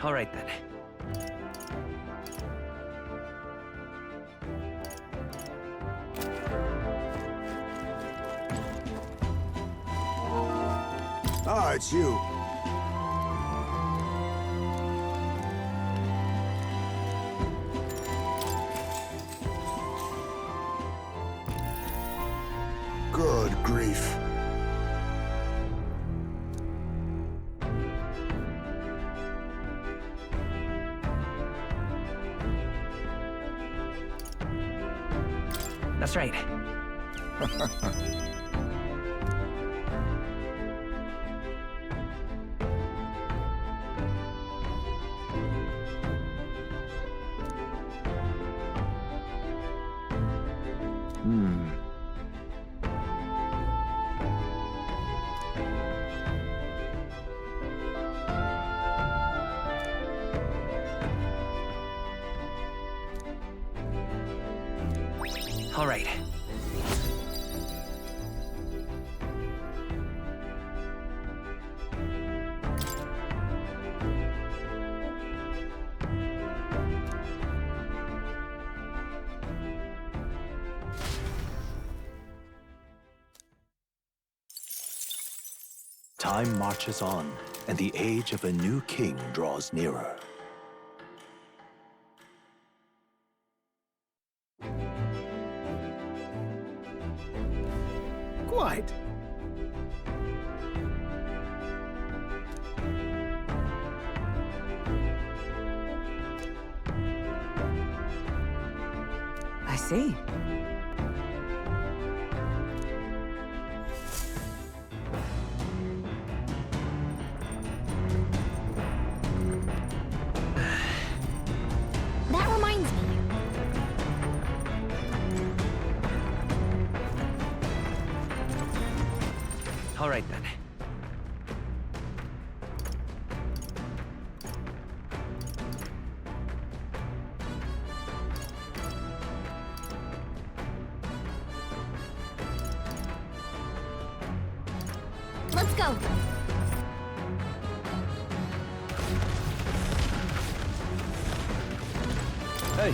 All right then. Ah, it's you. Good grief. That's right. All right. Time marches on, and the age of a new king draws nearer. Quite. I see. That reminds me. All right then. Let's go. Hey.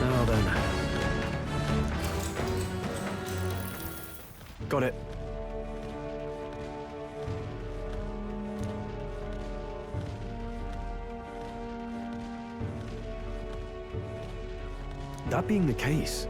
Now then. Got it. That being the case,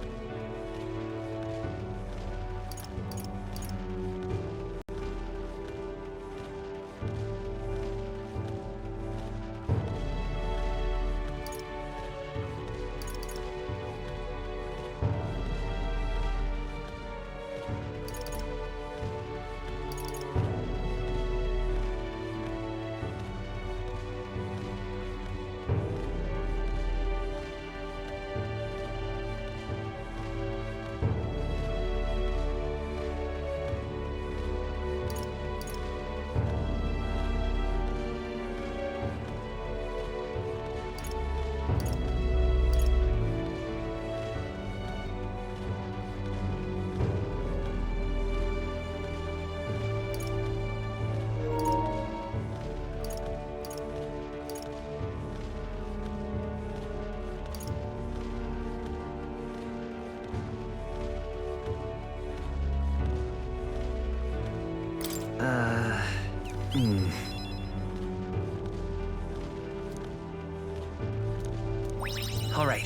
all right.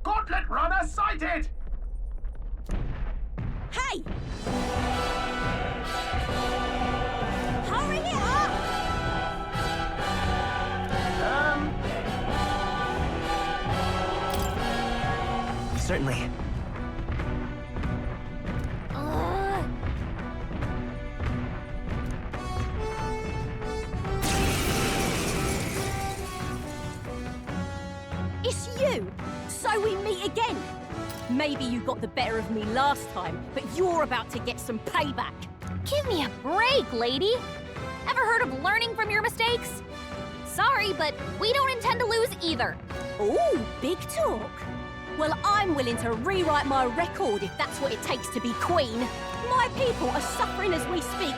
Gauntlet runner sighted! Hey! Hurry it up! Certainly. It's you! So we meet again! Maybe you got the better of me last time, but you're about to get some payback. Give me a break, lady. Ever heard of learning from your mistakes? Sorry, but we don't intend to lose either. Ooh, big talk. Well, I'm willing to rewrite my record if that's what it takes to be queen. My people are suffering as we speak.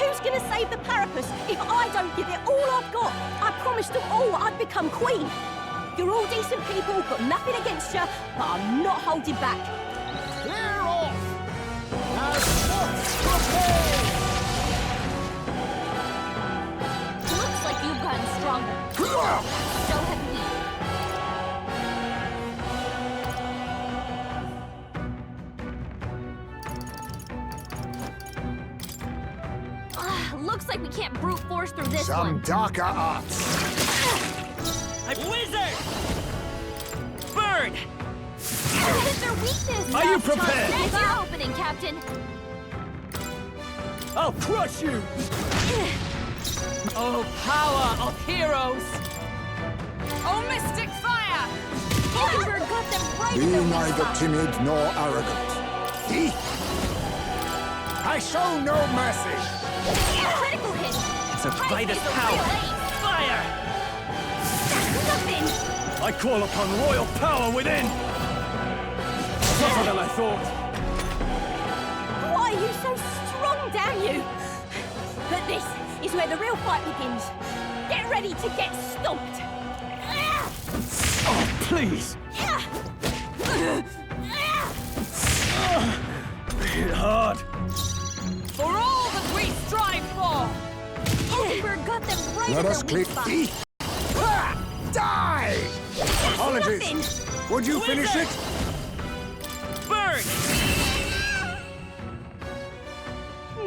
Who's gonna save the Parapus if I don't give it all I've got? I promised them all I'd become queen. You're all decent people, got nothing against you, but I'm not holding back. Clear off! Now stop prepare! Looks like you've gotten stronger. So have we. Looks like we can't brute force through this Some one. darker arts. Wizard! Bird! What is their weakness? Are you prepared? That's your opening, Captain. I'll crush you! Oh, power of heroes! Oh, mystic fire! Mockingbird got them right Be in their weak neither spot. timid nor arrogant. I show no mercy. Critical hit. It's a fight of He's a power! real ace. Fire! That's nothing. I call upon royal power within! Tougher than I thought! Why are you so strong, damn you? But this is where the real fight begins. Get ready to get stomped. Oh, please! Hit hard! For all that we strive for! Mockingbird got them right Let in us their weak click. spot. Die! Apologies. Nothing. Would you finish it? Bird!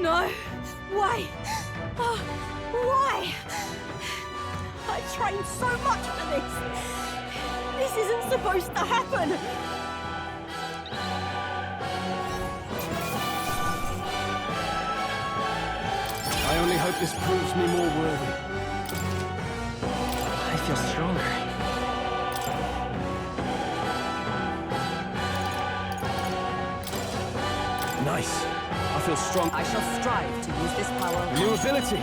No. Why? Oh, why? I trained so much for this. This isn't supposed to happen. I only hope this proves me more worthy. I feel stronger. Nice. I feel strong. I shall strive to use this power. New ability.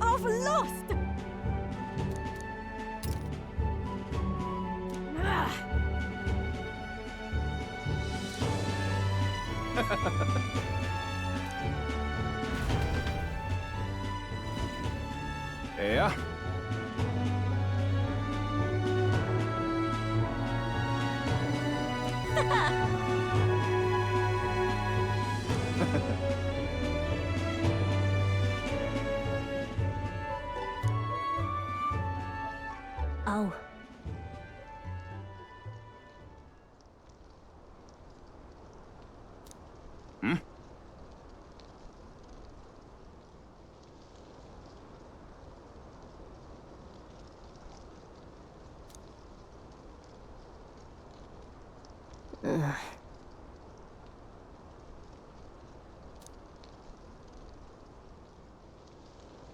I've lost! Ah. Yeah. Oh.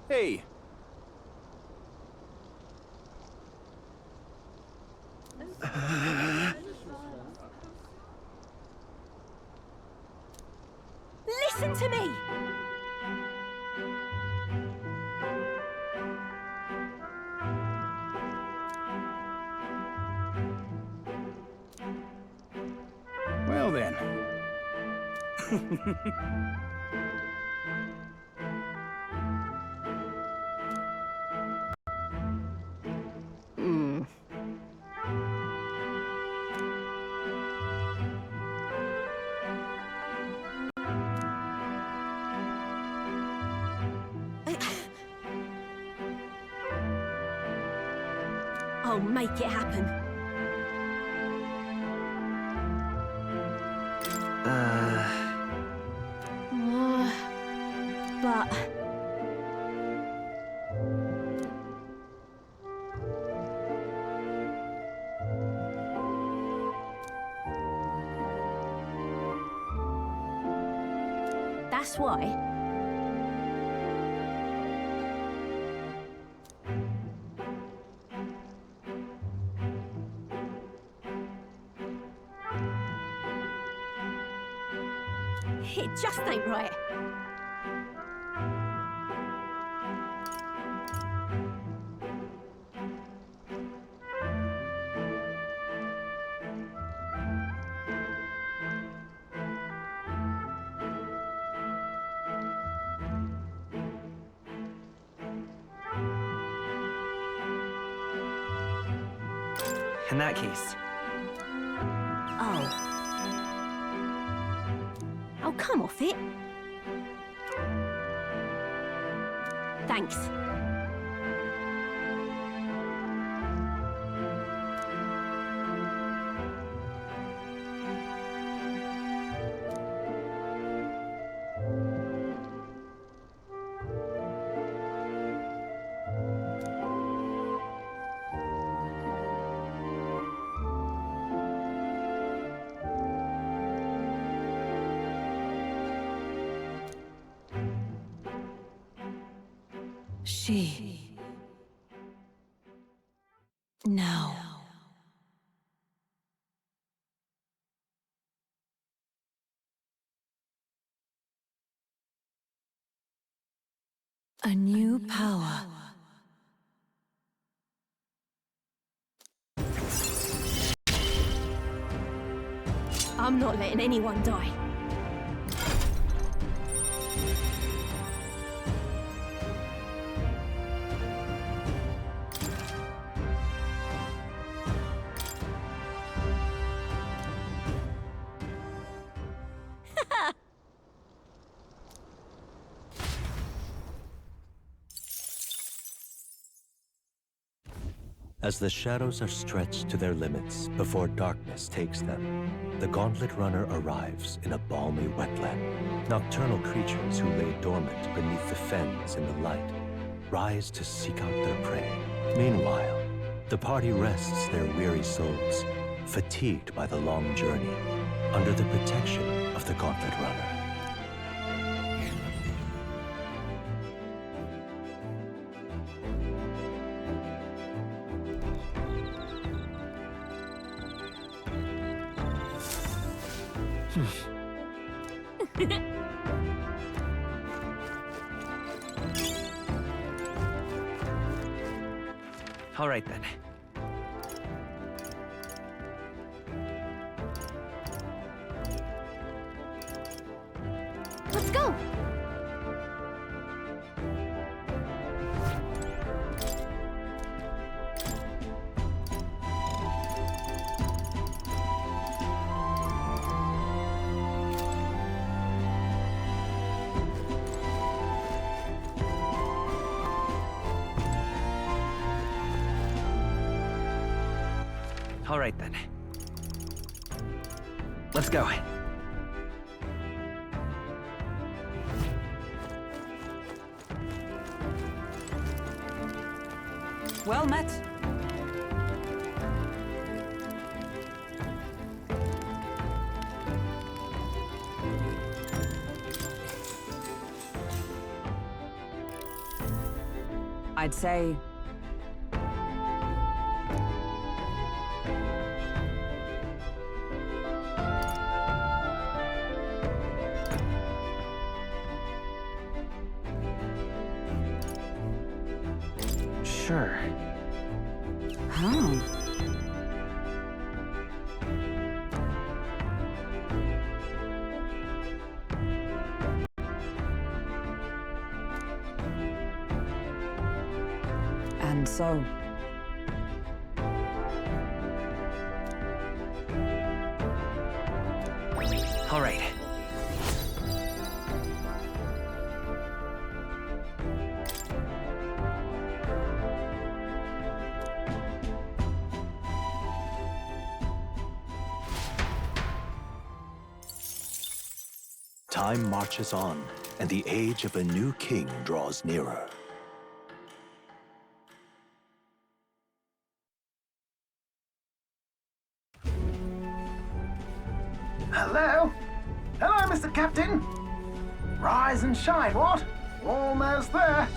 Hey. Listen to me! Well then. I'll make it happen. That's why. It just ain't right. In that case, Oh. Oh, come off it. Thanks. She. No. A new power. I'm not letting anyone die. As the shadows are stretched to their limits before darkness takes them, the Gauntlet Runner arrives in a balmy wetland. Nocturnal creatures who lay dormant beneath the fens in the light rise to seek out their prey. Meanwhile, the party rests their weary souls, fatigued by the long journey, under the protection of the Gauntlet Runner. all right then. Let's go! All right then. Let's go. Well met. I'd say... Sure. Huh. And so... All right. Time marches on, and the age of a new king draws nearer. Hello? Hello, Mr. Captain? Rise and shine, what? Almost there.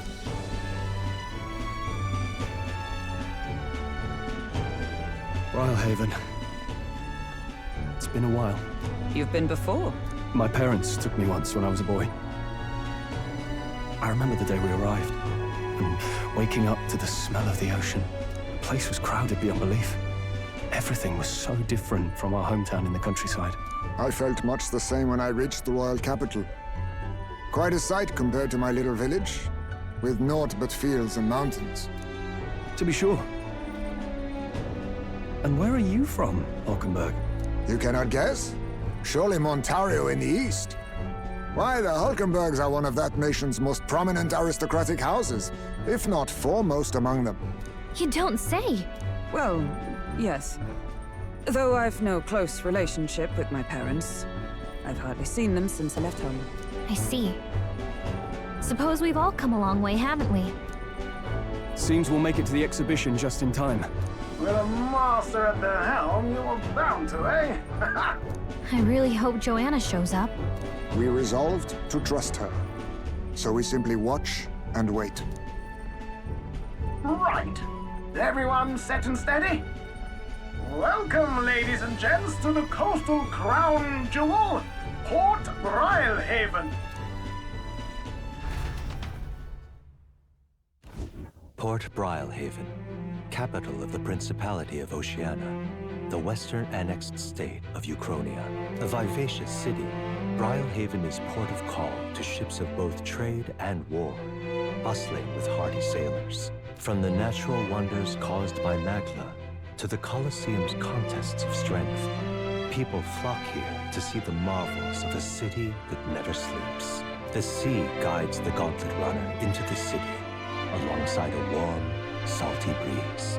Rhylehaven. It's been a while. You've been before. My parents took me once when I was a boy. I remember the day we arrived, and waking up to the smell of the ocean. The place was crowded beyond belief. Everything was so different from our hometown in the countryside. I felt much the same when I reached the royal capital. Quite a sight compared to my little village, with naught but fields and mountains. To be sure. And where are you from, Hulkenberg? You cannot guess? Surely Montario in the east. Why, the Hulkenbergs are one of that nation's most prominent aristocratic houses, if not foremost among them. You don't say. Well, yes. Though I've no close relationship with my parents, I've hardly seen them since I left home. I see. Suppose we've all come a long way, haven't we? Seems we'll make it to the exhibition just in time. With a master at the helm, you were bound to, eh? I really hope Joanna shows up. We resolved to trust her. So we simply watch and wait. Right. Everyone set and steady? Welcome, ladies and gents, to the coastal crown jewel, Port Rhylehaven. Port Rhylehaven, capital of the Principality of Oceania, the western annexed state of Uchronia. A vivacious city, Rhylehaven is port of call to ships of both trade and war, bustling with hardy sailors. From the natural wonders caused by Magla to the Colosseum's contests of strength, people flock here to see the marvels of a city that never sleeps. The sea guides the gauntlet runner into the city, alongside a warm, salty breeze.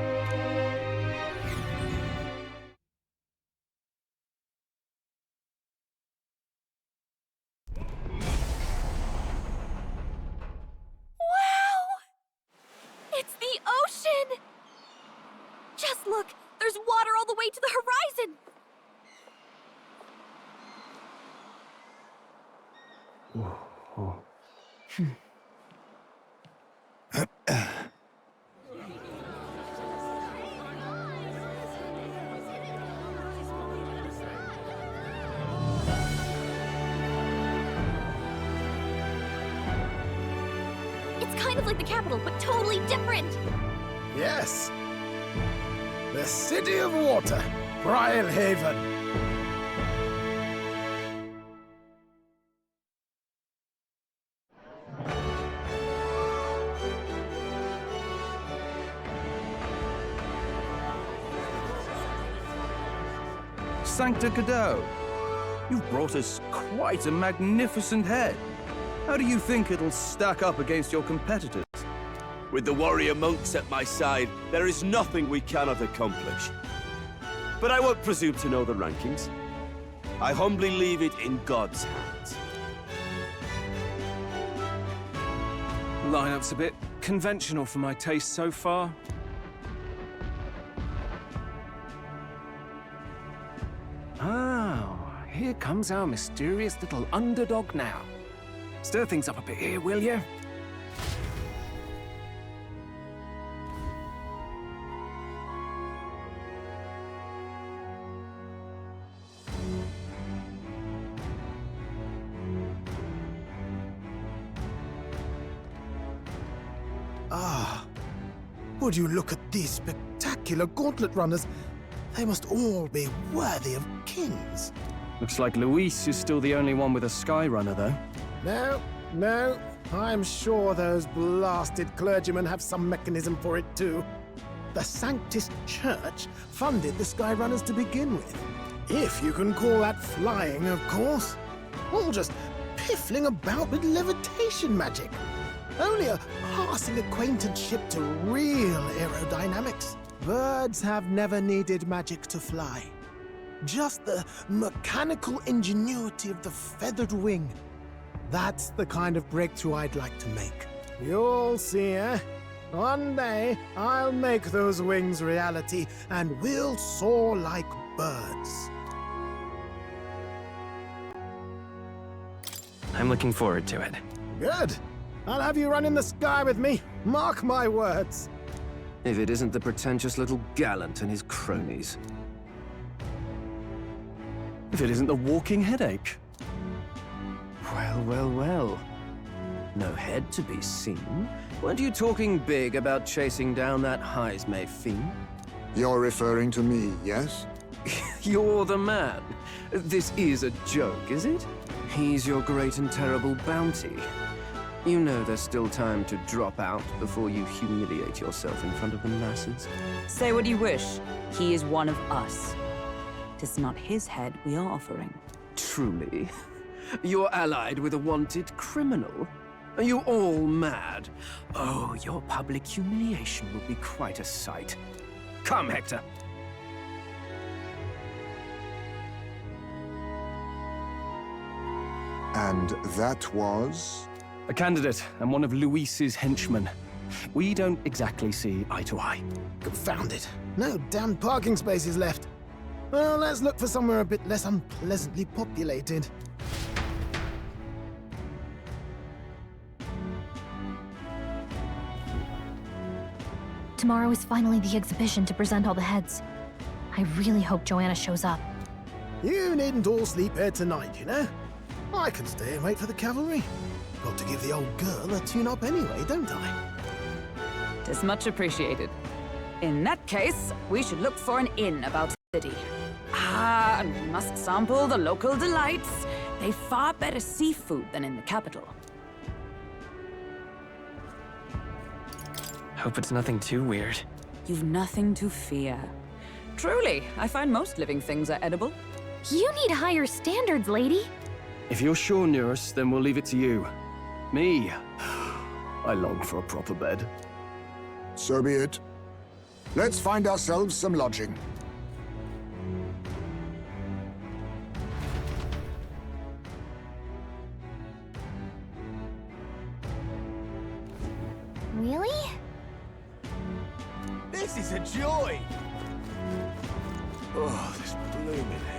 It's the ocean! Just look! There's water all the way to the horizon! It's kind of like the capital, but totally different! Yes. The City of Water, Rhylehaven. Sancta Cadeau, you've brought us quite a magnificent head. How do you think it'll stack up against your competitors? With the warrior monks at my side, there is nothing we cannot accomplish. But I won't presume to know the rankings. I humbly leave it in God's hands. Lineup's a bit conventional for my taste so far. Oh, here comes our mysterious little underdog now. Stir things up a bit here, will you? Ah, would you look at these spectacular gauntlet runners? They must all be worthy of kings. Looks like Luis is still the only one with a Skyrunner, though. No. I'm sure those blasted clergymen have some mechanism for it too. The Sanctus Church funded the Skyrunners to begin with. If you can call that flying, of course. All just piffling about with levitation magic. Only a passing acquaintanceship to real aerodynamics. Birds have never needed magic to fly. Just the mechanical ingenuity of the feathered wing. That's the kind of breakthrough I'd like to make. You'll see, eh? One day, I'll make those wings reality, and we'll soar like birds. I'm looking forward to it. Good. I'll have you run in the sky with me. Mark my words. If it isn't the pretentious little gallant and his cronies. If it isn't the walking headache. Well, well, well. No head to be seen. Weren't you talking big about chasing down that Heismay fiend? You're referring to me, yes? You're the man. This is a joke, is it? He's your great and terrible bounty. You know there's still time to drop out before you humiliate yourself in front of the masses. Say what you wish. He is one of us. 'Tis not his head we are offering. Truly? You're allied with a wanted criminal? Are you all mad? Oh, your public humiliation will be quite a sight. Come, Hector. And that was? A candidate and one of Luis's henchmen. We don't exactly see eye to eye. Confound it. No damn parking spaces left. Well, let's look for somewhere a bit less unpleasantly populated. Tomorrow is finally the exhibition to present all the heads. I really hope Joanna shows up. You needn't all sleep here tonight, you know? I can stay and wait for the cavalry. Got to give the old girl a tune-up anyway, don't I? 'Tis much appreciated. In that case, we should look for an inn about the city. Ah, and we must sample the local delights. They've far better seafood than in the capital. Hope it's nothing too weird. You've nothing to fear. Truly, I find most living things are edible. You need higher standards, lady. If you're sure, nurse, then we'll leave it to you. Me, I long for a proper bed. So be it. Let's find ourselves some lodging. Really? This is a joy! Oh, this blooming heat.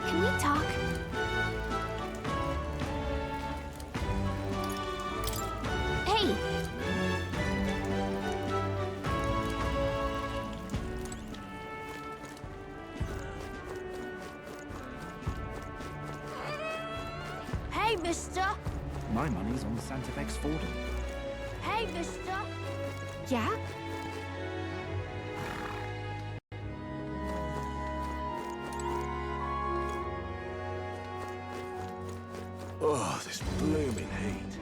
Can we talk? Hey! Hey, mister! My money's on the Santa Fe Fordham. Hey, mister! Yeah? Oh, this blooming heat.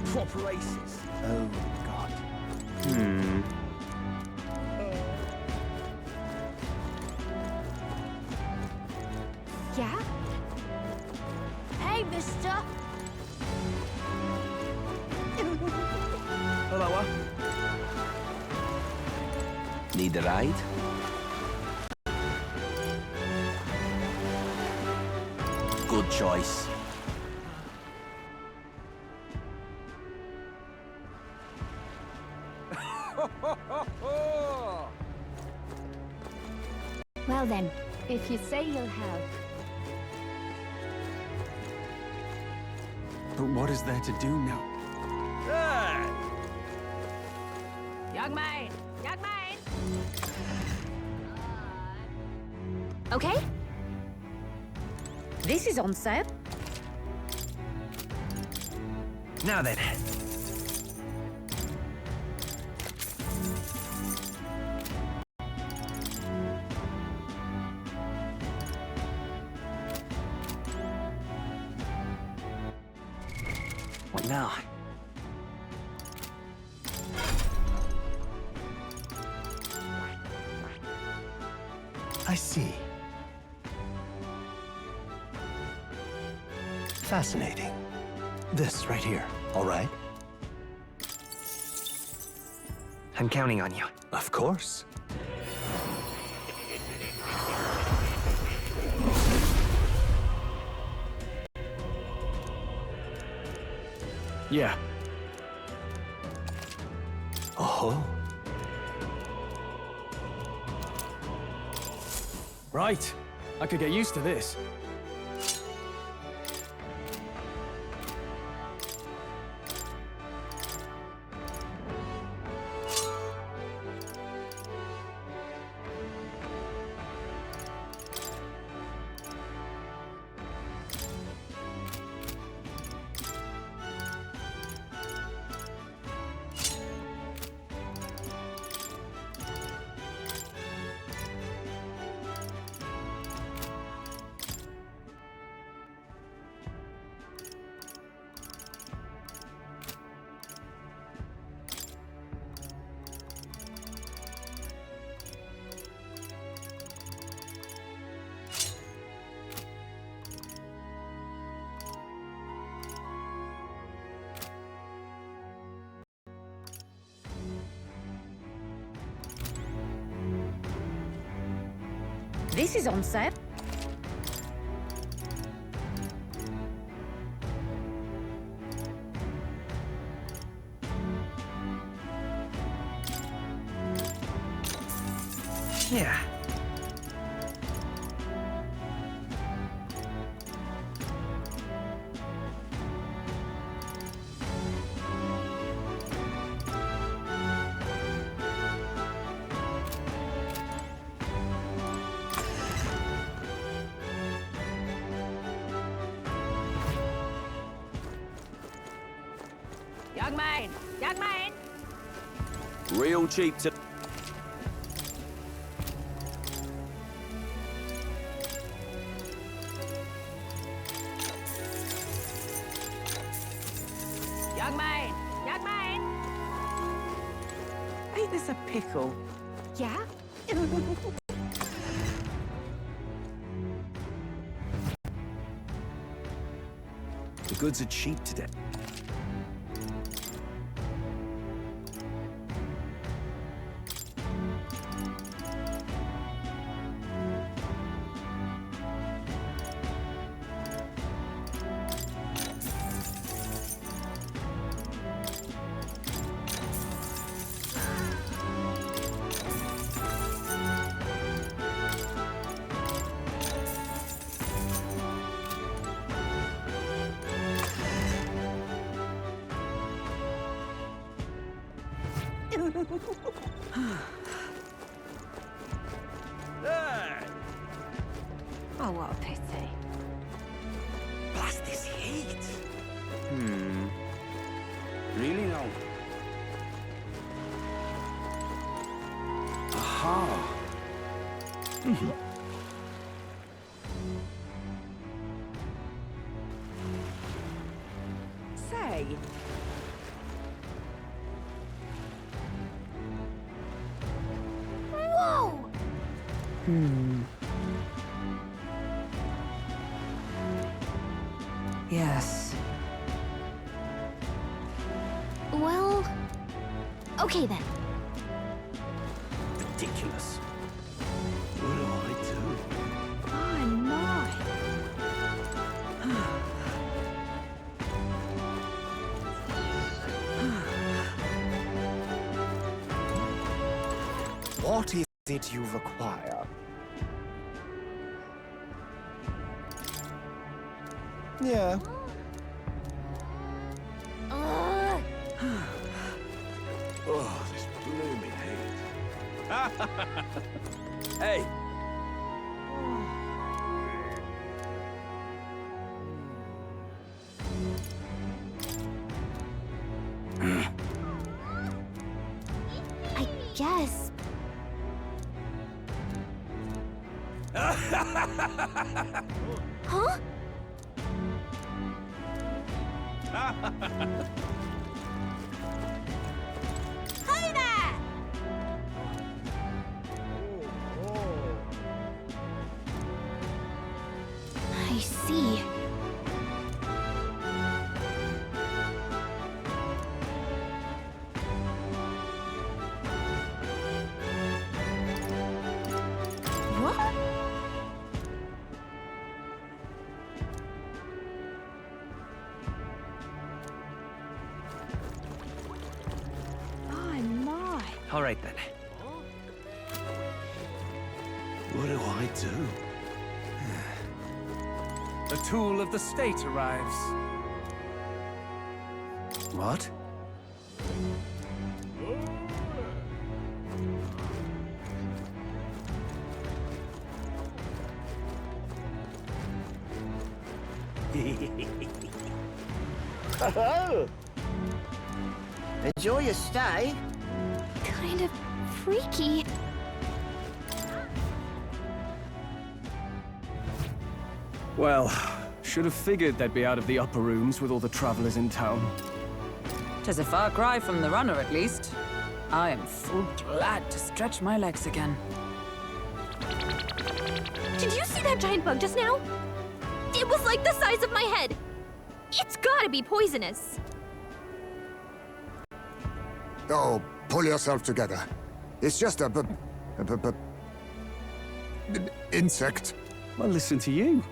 Proper aces. Oh, God. Yeah? Hey, mister! Hello, Need a ride? Good choice. Well then, if you say you'll have. But what is there to do now? Young man! Young man! Okay? This is on sale. Now then. What now? I see. Fascinating. This right here, all right? I'm counting on you. Of course. Yeah. Oh. Right. I could get used to this. This is on sale. Yeah. Young man! Young man! Real cheap to... Young man! Young man! Ain't this a pickle? Yeah? The goods are cheap today. Oh, what a pity. Blast this heat! Really long. Aha! Say, Whoa! yes. Well... Okay then. Ridiculous. What do I do? My, my. What is it you require? Yeah. Oh, this blooming heat. Hey! I guess. Huh? Hi there! I see. What? All right then. What do I do? The tool of the state arrives. What? Enjoy your stay. Kind of freaky. Well, should have figured they'd be out of the upper rooms with all the travelers in town. 'Tis a far cry from the runner, at least. I am full glad to stretch my legs again. Did you see that giant bug just now? It was like the size of my head. It's gotta be poisonous. Oh, pull yourself together. It's just a insect. Well, listen to you.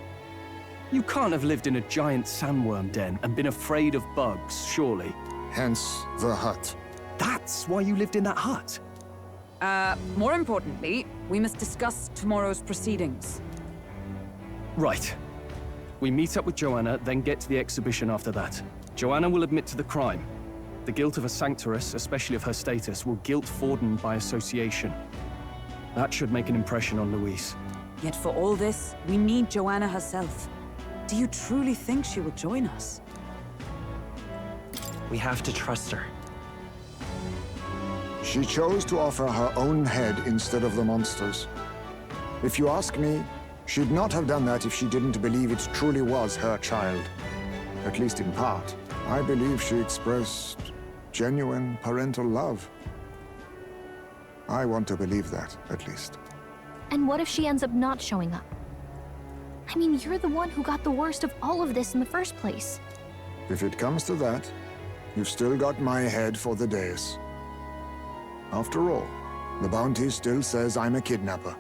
You can't have lived in a giant sandworm den and been afraid of bugs, surely. Hence the hut. That's why you lived in that hut. More importantly, we must discuss tomorrow's proceedings. Right. We meet up with Joanna, then get to the exhibition after that. Joanna will admit to the crime. The guilt of a sanctoress, especially of her status, will guilt Forden by association. That should make an impression on Louise. Yet for all this, we need Joanna herself. Do you truly think she will join us? We have to trust her. She chose to offer her own head instead of the monster's. If you ask me, she'd not have done that if she didn't believe it truly was her child. At least in part. I believe she expressed genuine parental love. I want to believe that, at least. And what if she ends up not showing up? I mean, you're the one who got the worst of all of this in the first place. If it comes to that, you've still got my head for the days. After all, the bounty still says I'm a kidnapper.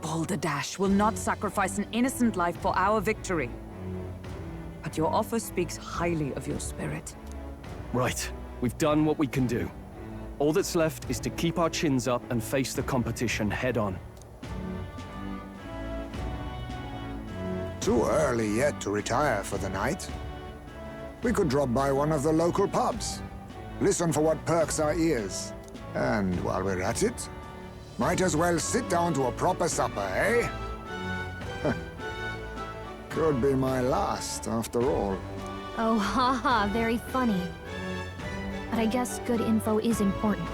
Balderdash will not sacrifice an innocent life for our victory. But your offer speaks highly of your spirit. Right. We've done what we can do. All that's left is to keep our chins up and face the competition head on. Too early yet to retire for the night. We could drop by one of the local pubs. Listen for what perks our ears. And while we're at it, might as well sit down to a proper supper, eh? Could be my last, after all. Oh, haha, very funny. But I guess good info is important.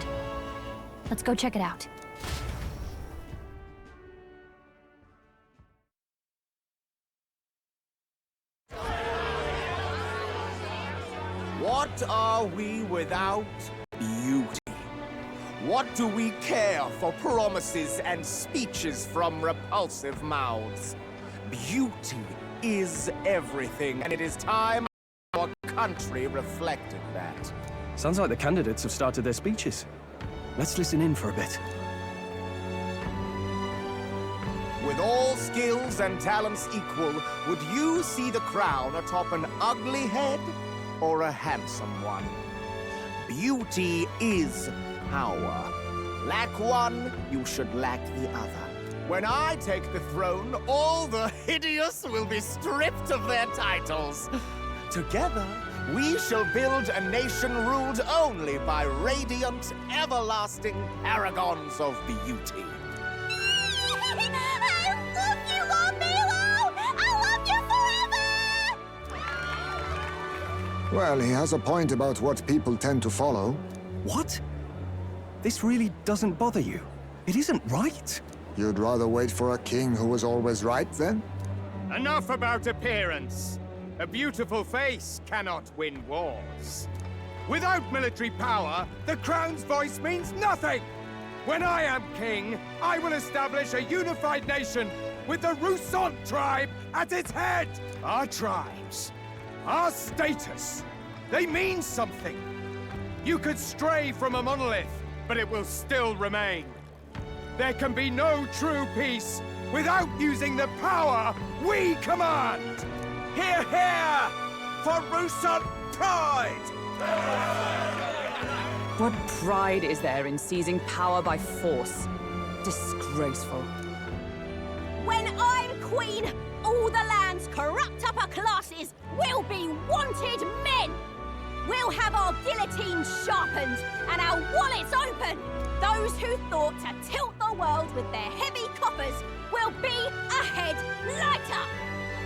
Let's go check it out. What are we without beauty? What do we care for promises and speeches from repulsive mouths? Beauty is everything, and it is time our country reflected that. Sounds like the candidates have started their speeches. Let's listen in for a bit. With all skills and talents equal, would you see the crown atop an ugly head or a handsome one? Beauty is power. Lack one, you should lack the other. When I take the throne, all the hideous will be stripped of their titles. Together, we shall build a nation ruled only by radiant, everlasting paragons of beauty. I love you, Lomelo! I love you forever! Well, he has a point about what people tend to follow. What? This really doesn't bother you? It isn't right. You'd rather wait for a king who was always right, then? Enough about appearance. A beautiful face cannot win wars. Without military power, the crown's voice means nothing! When I am king, I will establish a unified nation with the Rousant tribe at its head! Our tribes, our status, they mean something. You could stray from a monolith, but it will still remain. There can be no true peace without using the power we command! Hear, hear! For Rousant pride! What pride is there in seizing power by force? Disgraceful. When I'm queen, all the land's corrupt upper classes will be wanted men! We'll have our guillotines sharpened and our wallets open! Those who thought to tilt the world with their heavy coffers will be a head lighter!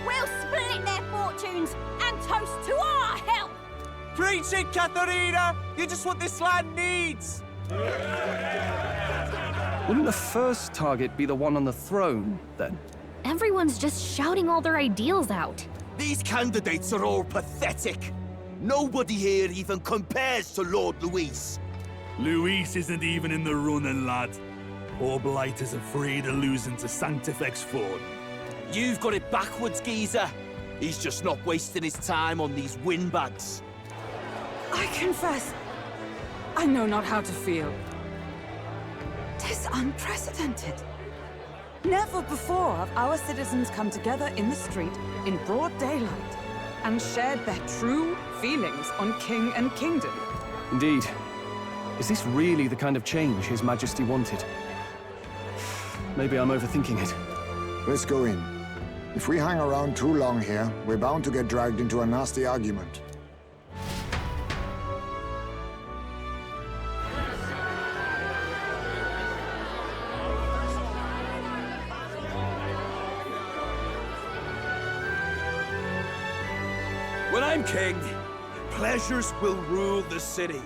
We'll split their fortunes and toast to our health! Preach it, Katharina! You're just what this land needs! Wouldn't the first target be the one on the throne, then? Everyone's just shouting all their ideals out. These candidates are all pathetic. Nobody here even compares to Lord Luis. Luis isn't even in the running, lad. Poor Blight is afraid of losing to Sanctifex Ford. You've got it backwards, geezer. He's just not wasting his time on these windbags. I confess, I know not how to feel. 'Tis unprecedented. Never before have our citizens come together in the street in broad daylight and shared their true feelings on king and kingdom. Indeed. Is this really the kind of change His Majesty wanted? Maybe I'm overthinking it. Let's go in. If we hang around too long here, we're bound to get dragged into a nasty argument. When I'm king, pleasures will rule the city.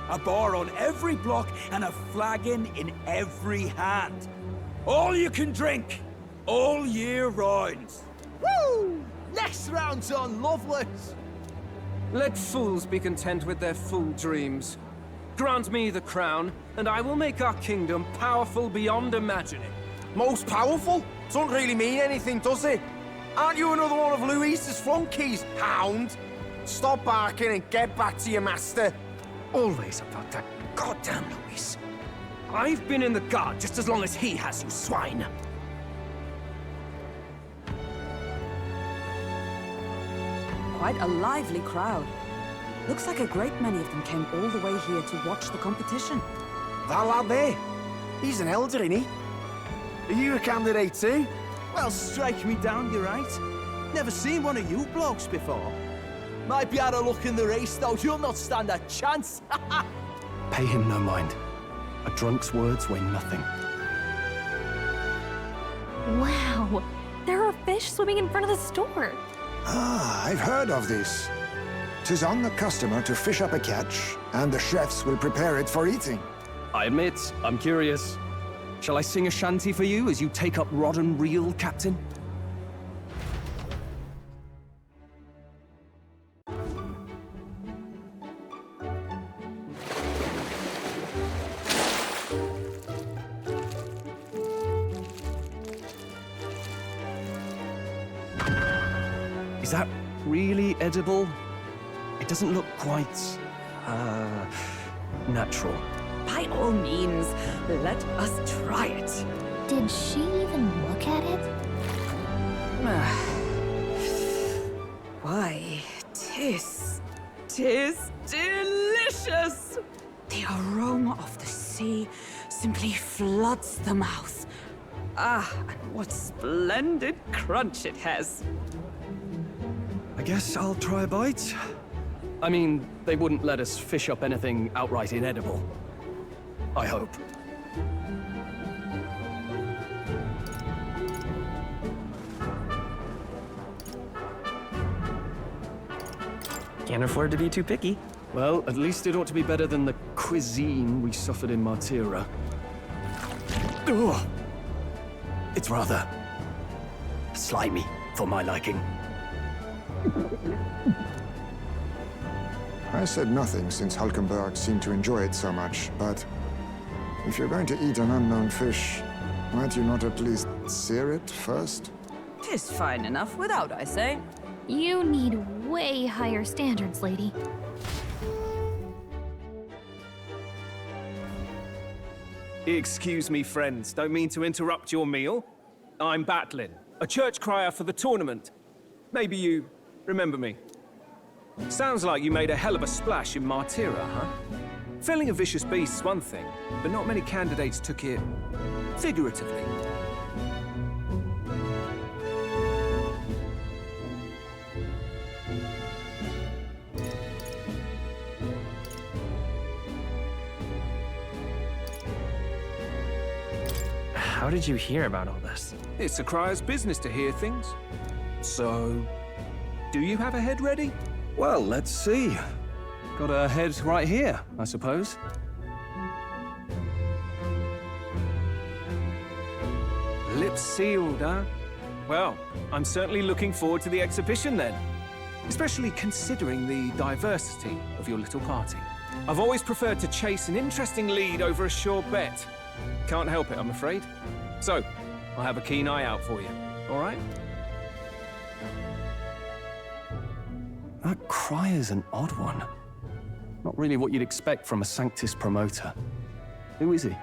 A bar on every block and a flagon in every hand. All you can drink, all year round. Woo! Next round's on Loveless! Let fools be content with their fool dreams. Grant me the crown, and I will make our kingdom powerful beyond imagining. Most powerful? Doesn't really mean anything, does it? Aren't you another one of Luis's flunkies, hound? Stop barking and get back to your master. Always about that goddamn Luis. I've been in the guard just as long as he has, you swine. Quite a lively crowd. Looks like a great many of them came all the way here to watch the competition. That lad there, he's an elder, ain't he? Are you a candidate too? Well, strike me down, you're right. Never seen one of you blokes before. Might be out of luck in the race, though. You'll not stand a chance. Pay him no mind. A drunk's words weigh nothing. Wow, there are fish swimming in front of the store. Ah, I've heard of this. 'Tis on the customer to fish up a catch, and the chefs will prepare it for eating. I admit, I'm curious. Shall I sing a shanty for you as you take up rod and reel, Captain? Is that really edible? It doesn't look quite, natural. By all means, let us try it. Did she even look at it? Why, tis delicious! The aroma of the sea simply floods the mouth. Ah, and what splendid crunch it has. I guess I'll try a bite. I mean, they wouldn't let us fish up anything outright inedible. I hope. Can't afford to be too picky. Well, at least it ought to be better than the cuisine we suffered in Martira. Ugh. It's rather slimy for my liking. I said nothing since Hulkenberg seemed to enjoy it so much, but if you're going to eat an unknown fish, might you not at least sear it first? 'Tis fine enough without, I say. You need way higher standards, lady. Excuse me, friends. Don't mean to interrupt your meal. I'm Batlin, a church crier for the tournament. Maybe you remember me. Sounds like you made a hell of a splash in Martira, huh? Felling a vicious beast's one thing, but not many candidates took it figuratively. How did you hear about all this? It's a crier's business to hear things. So, do you have a head ready? Well, let's see. Got a head right here, I suppose. Lips sealed, huh? Well, I'm certainly looking forward to the exhibition then. Especially considering the diversity of your little party. I've always preferred to chase an interesting lead over a sure bet. Can't help it, I'm afraid. So, I'll have a keen eye out for you, all right? That crier's an odd one. Not really what you'd expect from a Sanctus promoter. Who is he?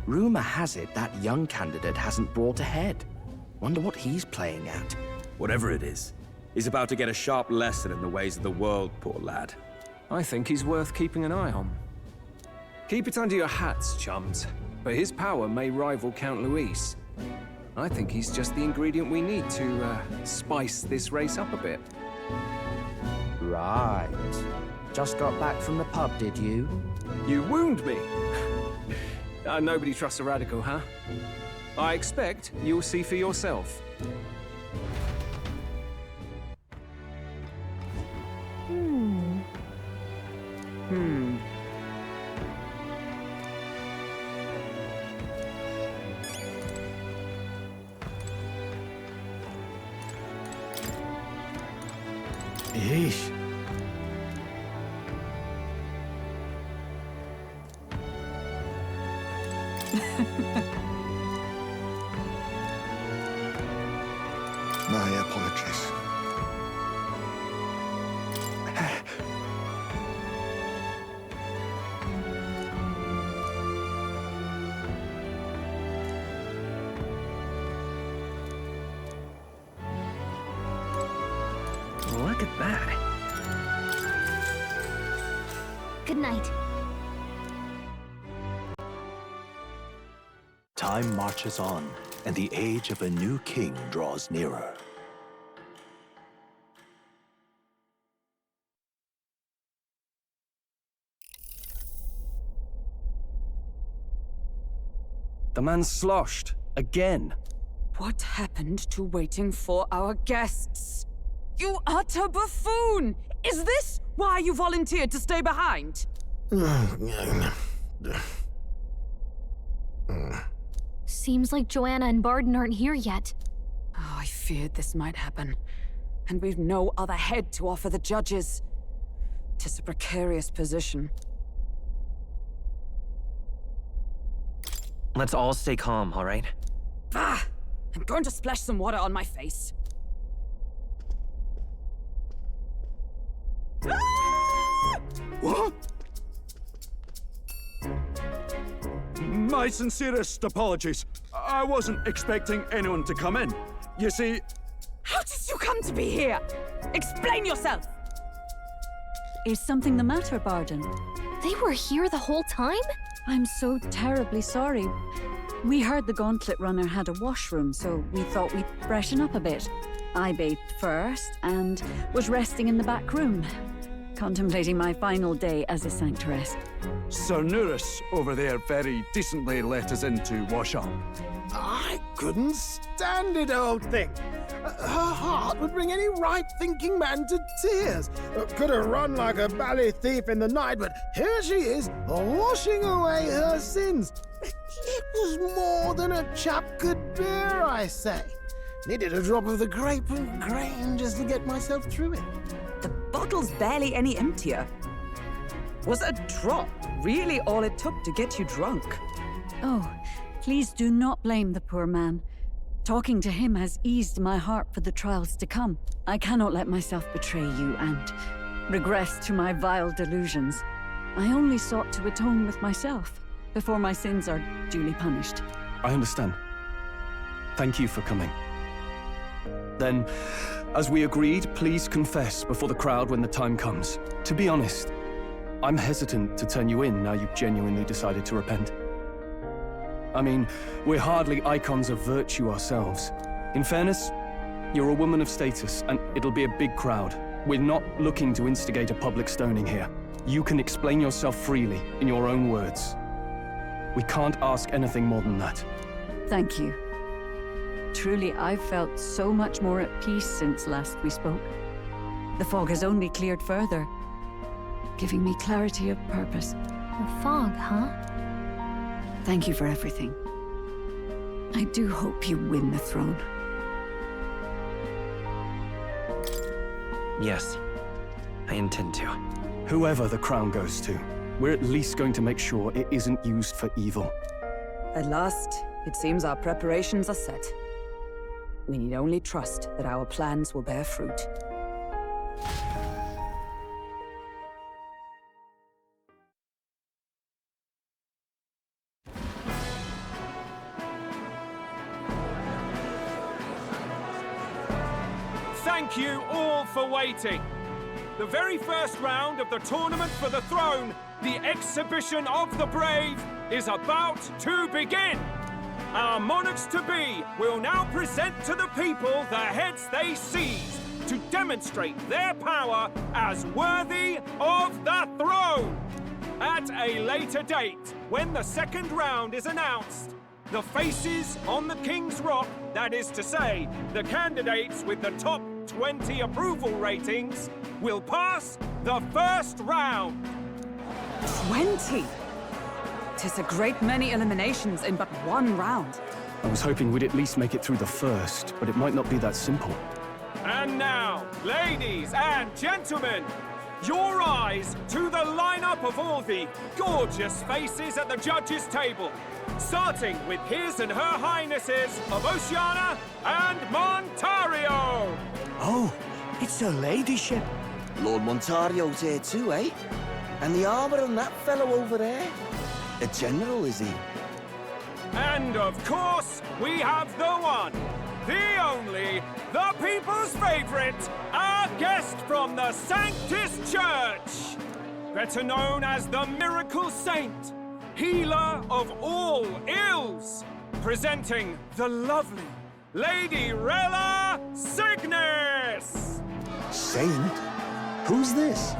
Rumor has it that young candidate hasn't brought ahead. Wonder what he's playing at. Whatever it is, he's about to get a sharp lesson in the ways of the world, poor lad. I think he's worth keeping an eye on. Keep it under your hats, chums. But his power may rival Count Luis. I think he's just the ingredient we need to spice this race up a bit. Right. Just got back from the pub, did you? You wound me. Nobody trusts a radical, huh? I expect you'll see for yourself. Yeesh. My apologies. Look at that. Good night. Time marches on, and the age of a new king draws nearer. The man's sloshed. Again. What happened to waiting for our guests? You utter buffoon! Is this why you volunteered to stay behind? Seems like Joanna and Barden aren't here yet. Oh, I feared this might happen. And we've no other head to offer the judges. 'Tis a precarious position. Let's all stay calm, all right? Ah! I'm going to splash some water on my face. What? My sincerest apologies. I wasn't expecting anyone to come in. You see... How did you come to be here? Explain yourself! Is something the matter, Barden? They were here the whole time? I'm so terribly sorry. We heard the Gauntlet Runner had a washroom, so we thought we'd freshen up a bit. I bathed first and was resting in the back room, contemplating my final day as a sanctuaress. Sir Nuris over there very decently let us in to wash up. I couldn't stand it, old thing. Her heart would bring any right-thinking man to tears. Could have run like a bally thief in the night, but here she is, washing away her sins. It was more than a chap could bear, I say. Needed a drop of the grape and grain just to get myself through it. The bottle's barely any emptier. Was a drop really all it took to get you drunk? Oh, please do not blame the poor man. Talking to him has eased my heart for the trials to come. I cannot let myself betray you and regress to my vile delusions. I only sought to atone with myself before my sins are duly punished. I understand. Thank you for coming. Then, As we agreed, please confess before the crowd when the time comes. To be honest, I'm hesitant to turn you in now you've genuinely decided to repent. I mean, we're hardly icons of virtue ourselves. In fairness, you're a woman of status, and it'll be a big crowd. We're not looking to instigate a public stoning here. You can explain yourself freely, in your own words. We can't ask anything more than that. Thank you. Truly, I've felt so much more at peace since last we spoke. The fog has only cleared further, giving me clarity of purpose. The fog, huh? Thank you for everything. I do hope you win the throne. Yes, I intend to. Whoever the crown goes to, we're at least going to make sure it isn't used for evil. At last, it seems our preparations are set. We need only trust that our plans will bear fruit. Thank you all for waiting. The very first round of the tournament for the throne, the exhibition of the brave, is about to begin. Our monarchs-to-be will now present to the people the heads they seized to demonstrate their power as worthy of the throne. At a later date, when the second round is announced, the faces on the King's Rock, that is to say, the candidates with the top 20 approval ratings, will pass the first round. 20? 'Tis a great many eliminations in but one round. I was hoping we'd at least make it through the first, but it might not be that simple. And now, ladies and gentlemen, your eyes to the lineup of all the gorgeous faces at the judges' table, starting with His and Her Highnesses of Oceania and Montario. Oh, it's her ladyship. Lord Montario's here too, eh? And the armor and that fellow over there? A general, is he? And of course, we have the one, the only, the people's favorite, our guest from the Sanctus Church, better known as the Miracle Saint, healer of all ills, presenting the lovely Lady Rella Cygnus! Saint? Who's this?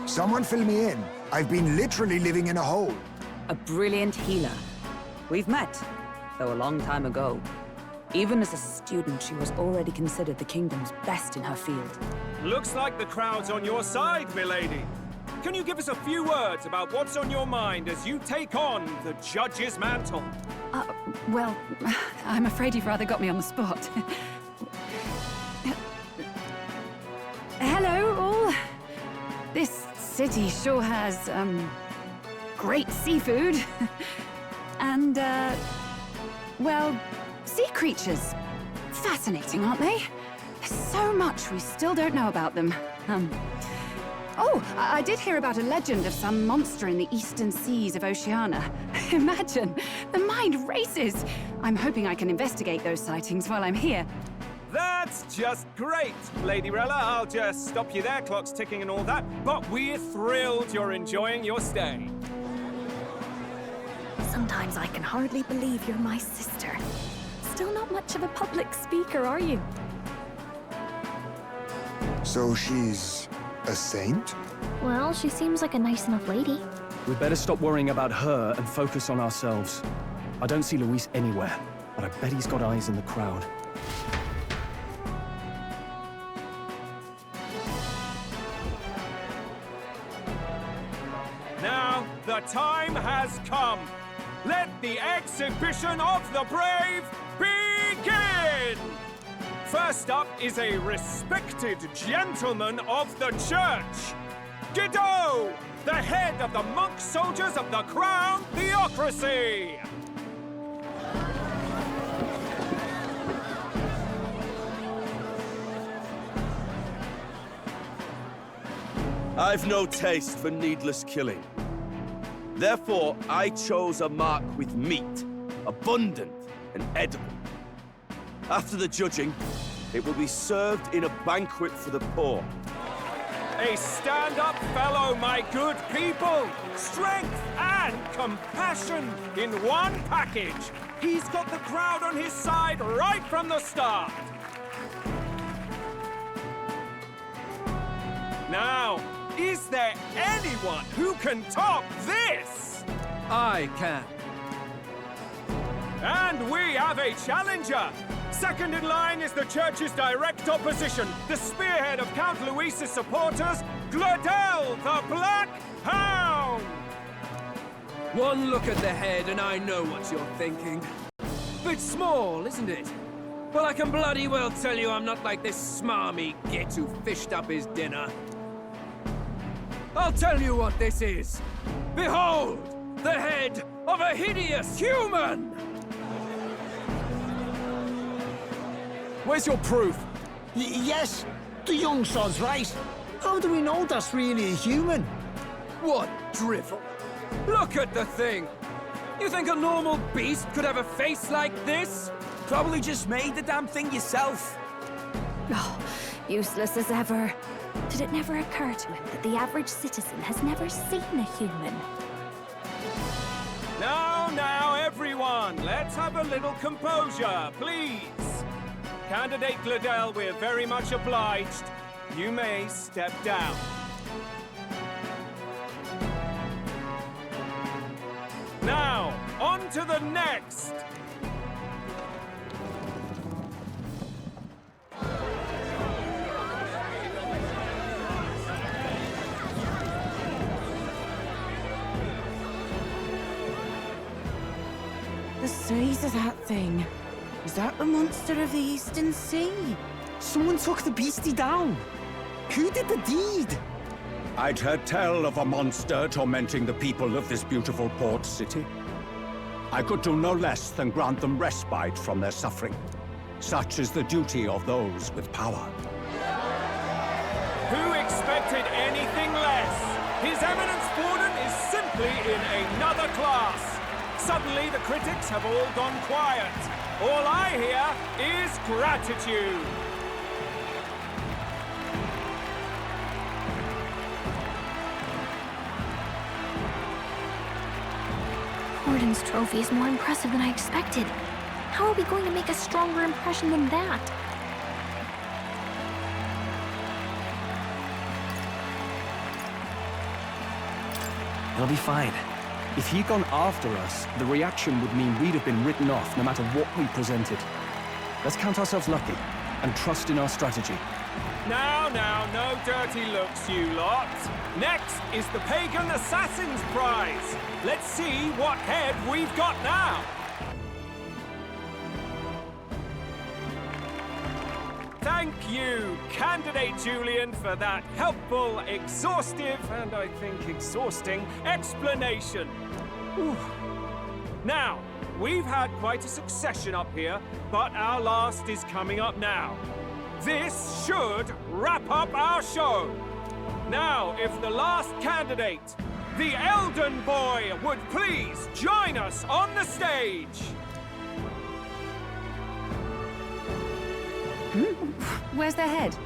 Someone fill me in. I've been literally living in a hole. A brilliant healer. We've met, though a long time ago. Even as a student, she was already considered the kingdom's best in her field. Looks like the crowd's on your side, milady. Can you give us a few words about what's on your mind as you take on the judge's mantle? Well, I'm afraid you've rather got me on the spot. Hello, all. This city sure has, great seafood. And, well, sea creatures. Fascinating, aren't they? There's so much we still don't know about them. Oh, I did hear about a legend of some monster in the eastern seas of Oceania. Imagine, the mind races. I'm hoping I can investigate those sightings while I'm here. That's just great, Lady Rella. I'll just stop you there, clock's ticking and all that. But we're thrilled you're enjoying your stay. Sometimes I can hardly believe you're my sister. Still not much of a public speaker, are you? So she's a saint? Well, she seems like a nice enough lady. We'd better stop worrying about her and focus on ourselves. I don't see Luis anywhere, but I bet he's got eyes in the crowd. Now, the time has come. Let the exhibition of the brave begin! First up is a respected gentleman of the church. Guido, the head of the monk soldiers of the Crown Theocracy. I've no taste for needless killing. Therefore, I chose a mark with meat, abundant and edible. After the judging, It will be served in a banquet for the poor. A stand-up fellow, my good people! Strength and compassion in one package! He's got the crowd on his side right from the start! Now, is there anyone who can top this? I can. And we have a challenger! Second in line is the church's direct opposition, the spearhead of Count Luis's supporters, Gladel the Black Hound! One look at the head and I know what you're thinking. Bit small, isn't it? Well, I can bloody well tell you I'm not like this smarmy git who fished up his dinner. I'll tell you what this is. Behold, the head of a hideous human! Where's your proof? Yes, the young sod's right. How do we know that's really a human? What drivel? Look at the thing! You think a normal beast could have a face like this? Probably just made the damn thing yourself. Oh, useless as ever. Did it never occur to him that the average citizen has never seen a human? Now, everyone, let's have a little composure, please. Candidate Gladel, we're very much obliged. You may step down. Now, on to the next! The size of that thing. Is that the monster of the Eastern Sea? Someone took the beastie down. Who did the deed? I'd heard tell of a monster tormenting the people of this beautiful port city. I could do no less than grant them respite from their suffering. Such is the duty of those with power. Who expected anything less? His Eminence Borden is simply in another class. Suddenly the critics have all gone quiet. All I hear is gratitude. Borden's trophy is more impressive than I expected. How are we going to make a stronger impression than that? He'll be fine. If he'd gone after us, the reaction would mean we'd have been written off no matter what we presented. Let's count ourselves lucky and trust in our strategy. Now, no dirty looks, you lot. Next is the Pagan Assassin's Prize. Let's see what head we've got now. Thank you, Candidate Julian, for that helpful, exhaustive, and I think exhausting explanation. Whew. Now, we've had quite a succession up here, but our last is coming up now. This should wrap up our show. Now, if the last candidate, the Elden Boy, would please join us on the stage. Where's the head?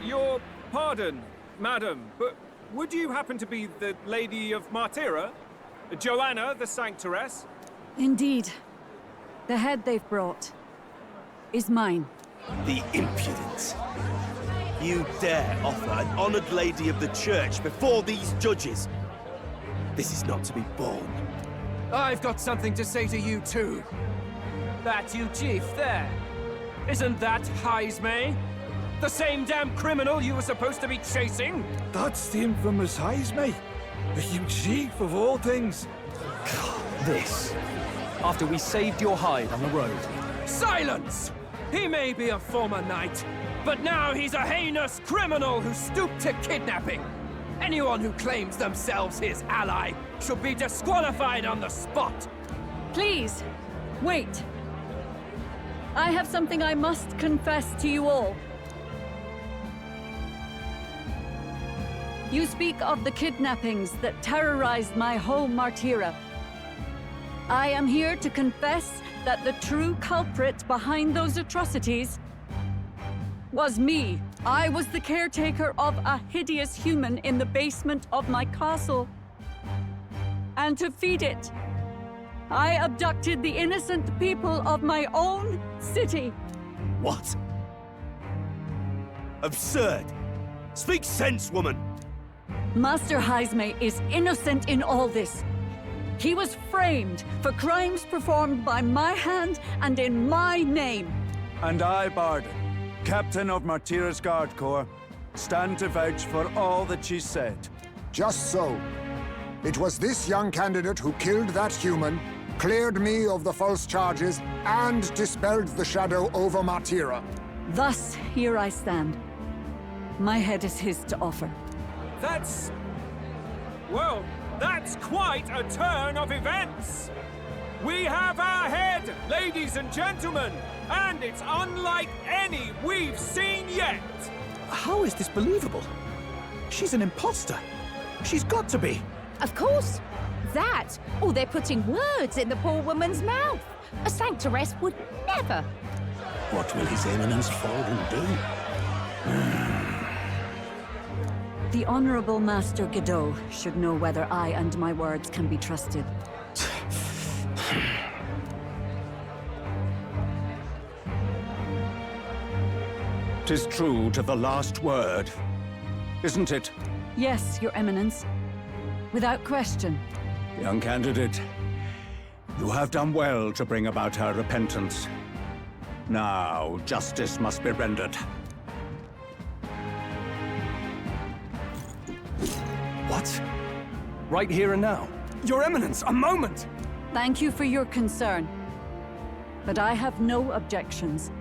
Your pardon, madam, but would you happen to be the Lady of Martyra? Joanna, the Sanctoress? Indeed. The head they've brought is mine. The impudence. You dare offer an honored lady of the church before these judges? This is not to be borne. I've got something to say to you too. That you chief there. Isn't that Heismay? The same damn criminal you were supposed to be chasing? That's the infamous Heismay. A huge chief of all things. This. After we saved your hide on the road. Silence! He may be a former knight, but now he's a heinous criminal who stooped to kidnapping. Anyone who claims themselves his ally should be disqualified on the spot. Please, wait. I have something I must confess to you all. You speak of the kidnappings that terrorized my home Martira. I am here to confess that the true culprit behind those atrocities was me. I was the caretaker of a hideous human in the basement of my castle. And to feed it, I abducted the innocent people of my own city. What? Absurd! Speak sense, woman! Master Heisme is innocent in all this. He was framed for crimes performed by my hand and in my name. And I, Barden, Captain of Martira's Guard Corps, stand to vouch for all that she said. Just so. It was this young candidate who killed that human, cleared me of the false charges, and dispelled the shadow over Martira. Thus, here I stand. My head is his to offer. That's... well, that's quite a turn of events! We have our head, ladies and gentlemen, and it's unlike any we've seen yet! How is this believable? She's an imposter. She's got to be. Of course. That, or they're putting words in the poor woman's mouth. A sanctoress would never. What will His Eminence Falden do? The Honorable Master Godot should know whether I and my words can be trusted. 'Tis true to the last word, isn't it? Yes, Your Eminence. Without question. Young candidate, you have done well to bring about her repentance. Now, justice must be rendered. What? Right here and now? Your Eminence, a moment! Thank you for your concern. But I have no objections.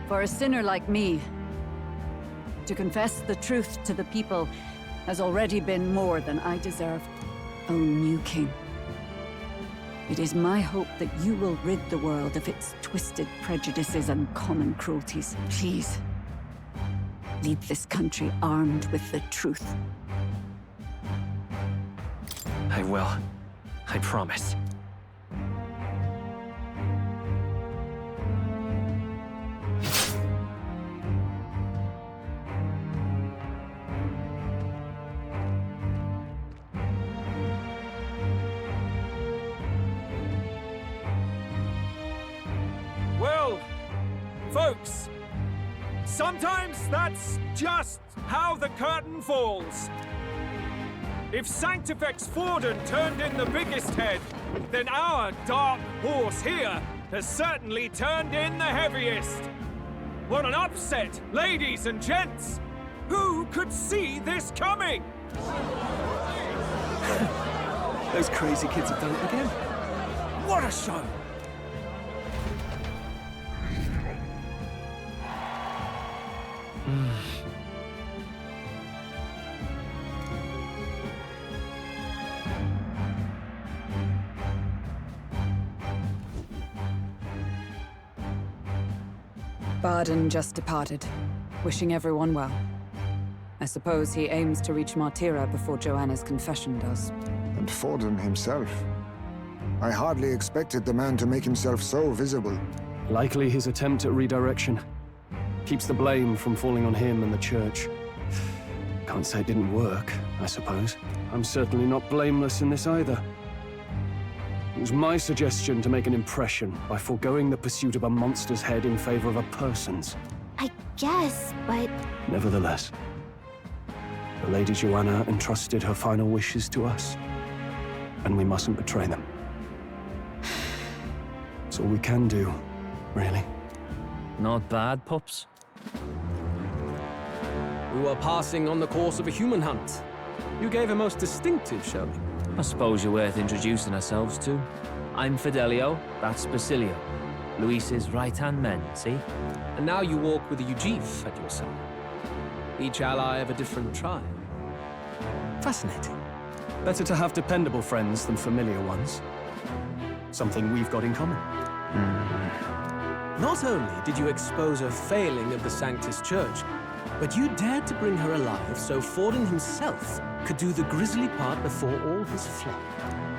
For a sinner like me, to confess the truth to the people has already been more than I deserve. O new king, it is my hope that you will rid the world of its twisted prejudices and common cruelties. Please, leave this country armed with the truth. I will. I promise. Well, folks, sometimes that's just how the curtain falls. If Sanctifex Forden turned in the biggest head, then our dark horse here has certainly turned in the heaviest. What an upset, ladies and gents! Who could see this coming? Those crazy kids have done it again. What a show! Barden just departed, wishing everyone well. I suppose he aims to reach Martira before Joanna's confession does. And Forden himself. I hardly expected the man to make himself so visible. Likely his attempt at redirection. Keeps the blame from falling on him and the church. Can't say it didn't work, I suppose. I'm certainly not blameless in this either. It was my suggestion to make an impression by foregoing the pursuit of a monster's head in favor of a person's. I guess, but... Nevertheless, the Lady Joanna entrusted her final wishes to us, and we mustn't betray them. It's all we can do, really. Not bad, pups. We were passing on the course of a human hunt. You gave a most distinctive showing. I suppose you're worth introducing ourselves to. I'm Fidelio, that's Basilio. Luis's right-hand men, see? And now you walk with a Ujif at your side. Each ally of a different tribe. Fascinating. Better to have dependable friends than familiar ones. Something we've got in common. Not only did you expose a failing of the Sanctus Church, But you dared to bring her alive so Forden himself could do the grisly part before all his flock.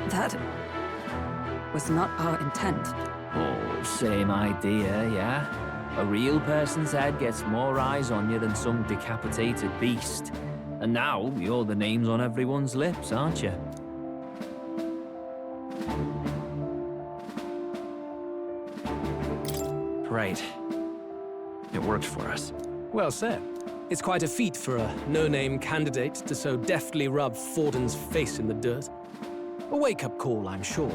That was not our intent. Oh, same idea, yeah? A real person's head gets more eyes on you than some decapitated beast. And now, you're the names on everyone's lips, aren't you? Right. It worked for us. Well said. It's quite a feat for a no-name candidate to so deftly rub Forden's face in the dirt. A wake-up call, I'm sure,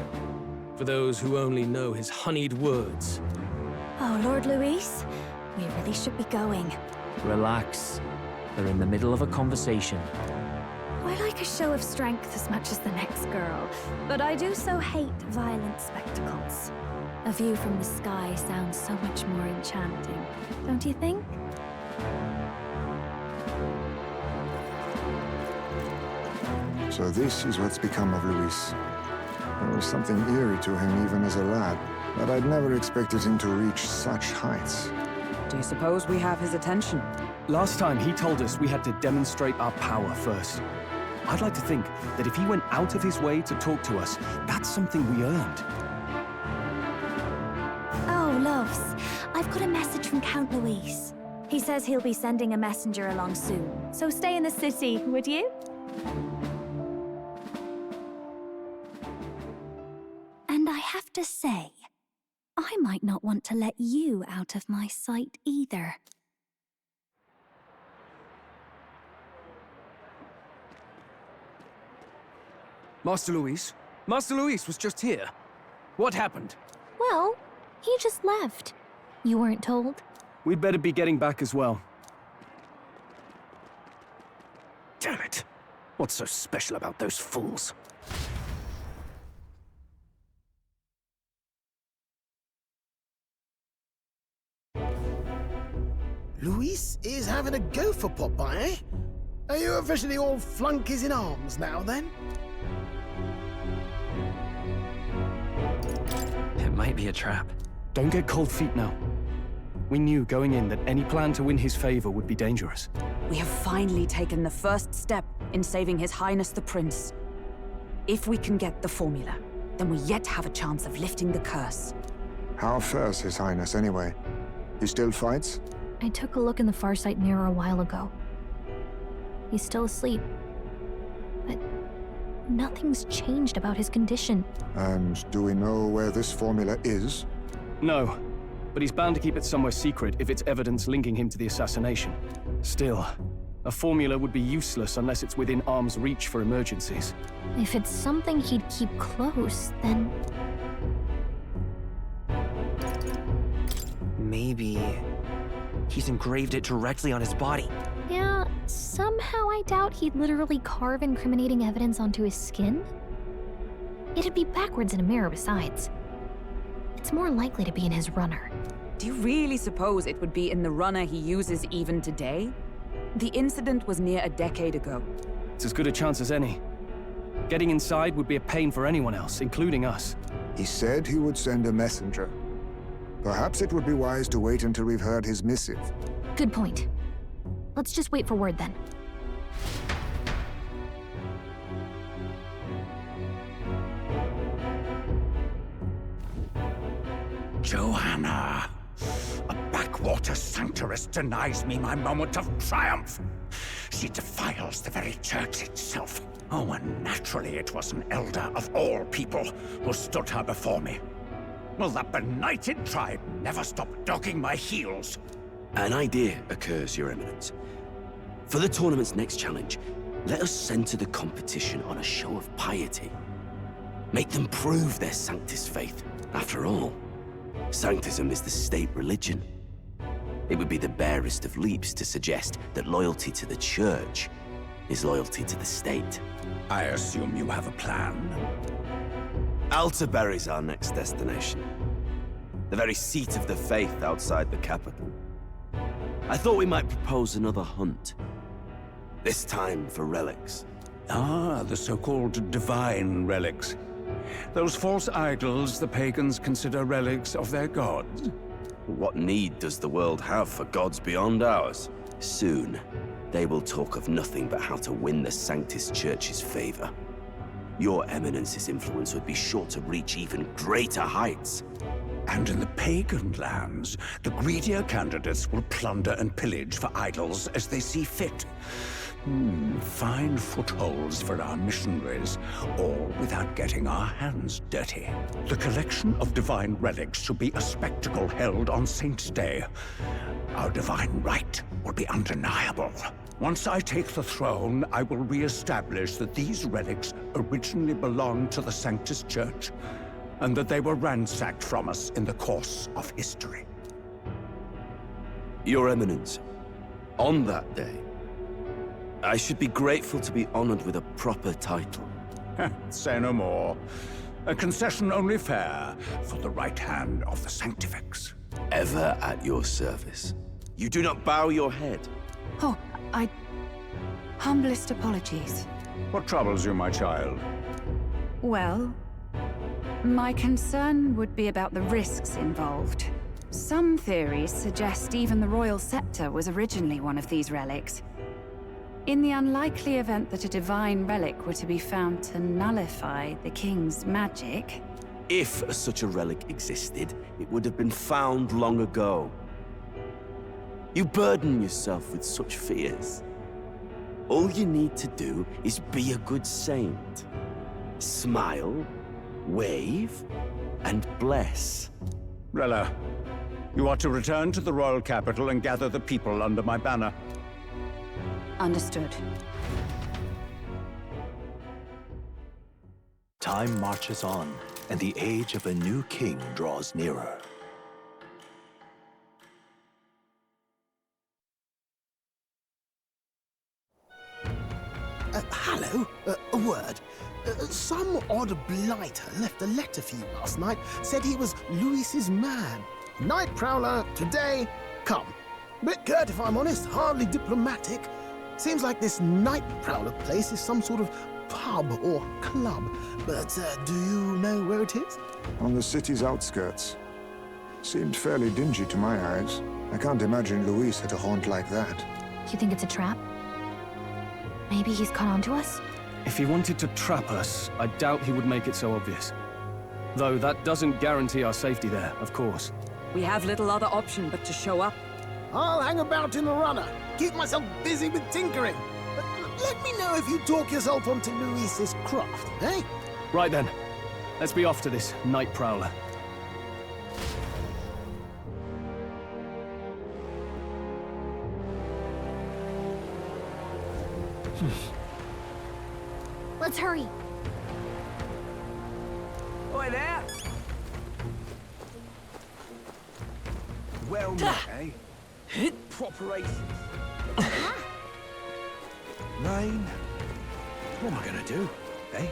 for those who only know his honeyed words. Oh, Lord Luis, we really should be going. Relax. They're in the middle of a conversation. I like a show of strength as much as the next girl, but I do so hate violent spectacles. A view from the sky sounds so much more enchanting, don't you think? So this is what's become of Luis. There was something eerie to him even as a lad, but I'd never expected him to reach such heights. Do you suppose we have his attention? Last time he told us we had to demonstrate our power first. I'd like to think that if he went out of his way to talk to us, that's something we earned. Oh, loves, I've got a message from Count Luis. He says he'll be sending a messenger along soon, so stay in the city, would you? And I have to say, I might not want to let you out of my sight either. Master Luis? Master Luis was just here. What happened? Well, he just left. You weren't told? We'd better be getting back as well. Damn it. What's so special about those fools? Luis is having a go for Popeye, eh? Are you officially all flunkies in arms now, then? It might be a trap. Don't get cold feet now. We knew going in that any plan to win his favor would be dangerous. We have finally taken the first step in saving His Highness the Prince. If we can get the formula, then we yet have a chance of lifting the curse. How fares His Highness, anyway? He still fights? I took a look in the Farsight mirror a while ago. He's still asleep. But nothing's changed about his condition. And do we know where this formula is? No, but he's bound to keep it somewhere secret if it's evidence linking him to the assassination. Still, a formula would be useless unless it's within arm's reach for emergencies. If it's something he'd keep close, then... Maybe he's engraved it directly on his body. Yeah, somehow I doubt he'd literally carve incriminating evidence onto his skin. It'd be backwards in a mirror besides. It's more likely to be in his runner. Do you really suppose it would be in the runner he uses even today? The incident was near a decade ago. It's as good a chance as any. Getting inside would be a pain for anyone else, including us. He said he would send a messenger. Perhaps it would be wise to wait until we've heard his missive. Good point. Let's just wait for word then. Johanna! A backwater sanctuarist denies me my moment of triumph! She defiles the very church itself. Oh, and naturally it was an elder of all people who stood her before me. Will that benighted tribe never stop dogging my heels? An idea occurs, Your Eminence. For the tournament's next challenge, let us center the competition on a show of piety. Make them prove their Sanctus faith. After all, Sanctism is the state religion. It would be the barest of leaps to suggest that loyalty to the Church is loyalty to the state. I assume you have a plan? Altaberry's our next destination. The very seat of the faith outside the capital. I thought we might propose another hunt. This time for relics. Ah, the so-called divine relics. Those false idols the pagans consider relics of their gods. What need does the world have for gods beyond ours? Soon, they will talk of nothing but how to win the Sanctus Church's favor. Your Eminence's influence would be sure to reach even greater heights. And in the pagan lands, the greedier candidates will plunder and pillage for idols as they see fit. Fine footholds for our missionaries, all without getting our hands dirty. The collection of divine relics should be a spectacle held on Saint's Day. Our divine right will be undeniable. Once I take the throne, I will re-establish that these relics originally belonged to the Sanctus Church, and that they were ransacked from us in the course of history. Your Eminence, on that day, I should be grateful to be honored with a proper title. Say no more. A concession only fair for the right hand of the Sanctifex. Ever at your service. You do not bow your head. Oh, humblest apologies. What troubles you, my child? Well, my concern would be about the risks involved. Some theories suggest even the royal scepter was originally one of these relics. In the unlikely event that a divine relic were to be found to nullify the king's magic... If such a relic existed, it would have been found long ago. You burden yourself with such fears. All you need to do is be a good saint. Smile, wave, and bless. Rella, you are to return to the royal capital and gather the people under my banner. Understood. Time marches on, and the age of a new king draws nearer. Hello? A word. Some odd blighter left a letter for you last night. Said he was Luis's man. Night Prowler, today, come. Bit curt if I'm honest, hardly diplomatic. Seems like this Night Prowler place is some sort of pub or club. But do you know where it is? On the city's outskirts. Seemed fairly dingy to my eyes. I can't imagine Luis had a haunt like that. You think it's a trap? Maybe he's caught on to us? If he wanted to trap us, I doubt he would make it so obvious. Though that doesn't guarantee our safety there, of course. We have little other option but to show up. I'll hang about in the runner. Keep myself busy with tinkering. But let me know if you talk yourself onto Luis's craft, eh? Right then. Let's be off to this Night Prowler. Let's hurry. Oi there! Well met, eh? Proper aces. Rain. What am I gonna do, eh?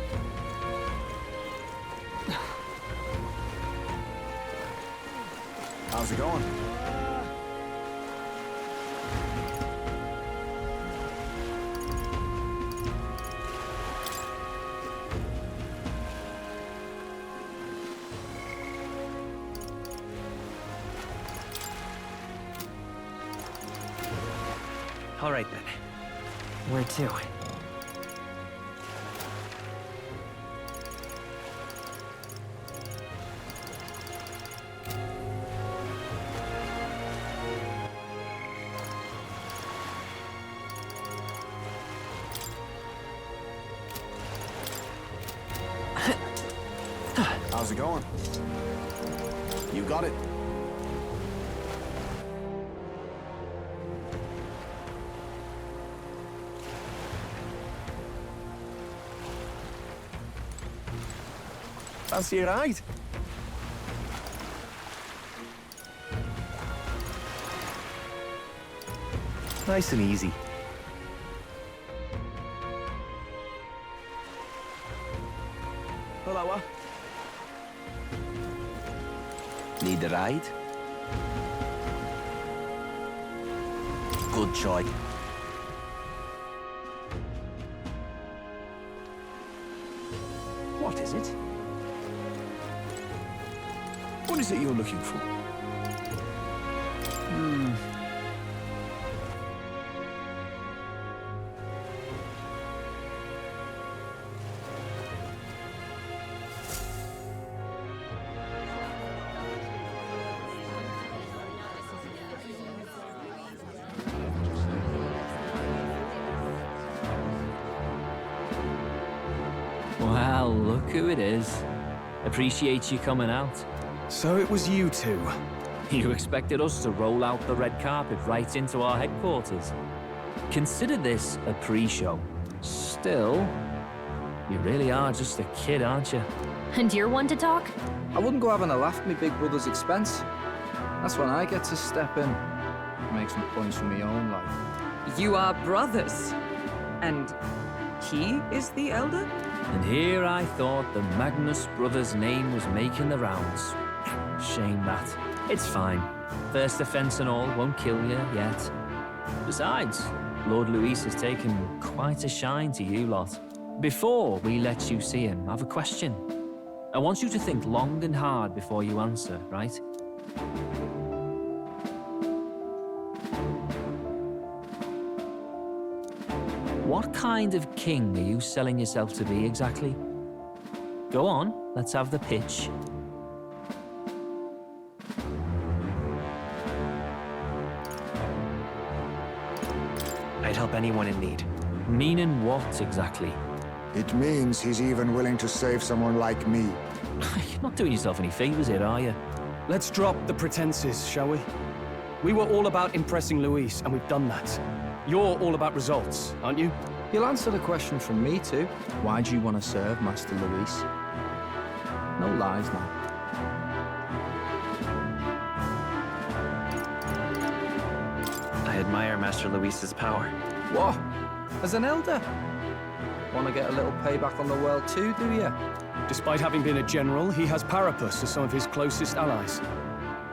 How's it going? All right, then. Where to? How's it going? You got it. Fancy a ride? Nice and easy. Hello, Need a ride? Good choice. What is it? What is it you're looking for? Well, look who it is. Appreciate you coming out. So it was you two. You expected us to roll out the red carpet right into our headquarters. Consider this a pre-show. Still, you really are just a kid, aren't you? And you're one to talk? I wouldn't go having a laugh at my big brother's expense. That's when I get to step in. Make some points for my own life. You are brothers. And he is the elder? And here I thought the Magnus brothers' name was making the rounds. Shame that. It's fine. First offense and all won't kill you yet. Besides, Lord Luis has taken quite a shine to you lot. Before we let you see him, I have a question. I want you to think long and hard before you answer, right? What kind of king are you selling yourself to be exactly? Go on, let's have the pitch. I'd help anyone in need. Meaning what exactly? It means he's even willing to save someone like me. You're not doing yourself any favors here, are you? Let's drop the pretenses, shall we? We were all about impressing Luis, and we've done that. You're all about results, aren't you? You'll answer the question from me too. Why do you want to serve Master Luis? No lies now. I admire Master Luis's power. What? As an elder? Want to get a little payback on the world too, do you? Despite having been a general, he has Parapus as some of his closest allies.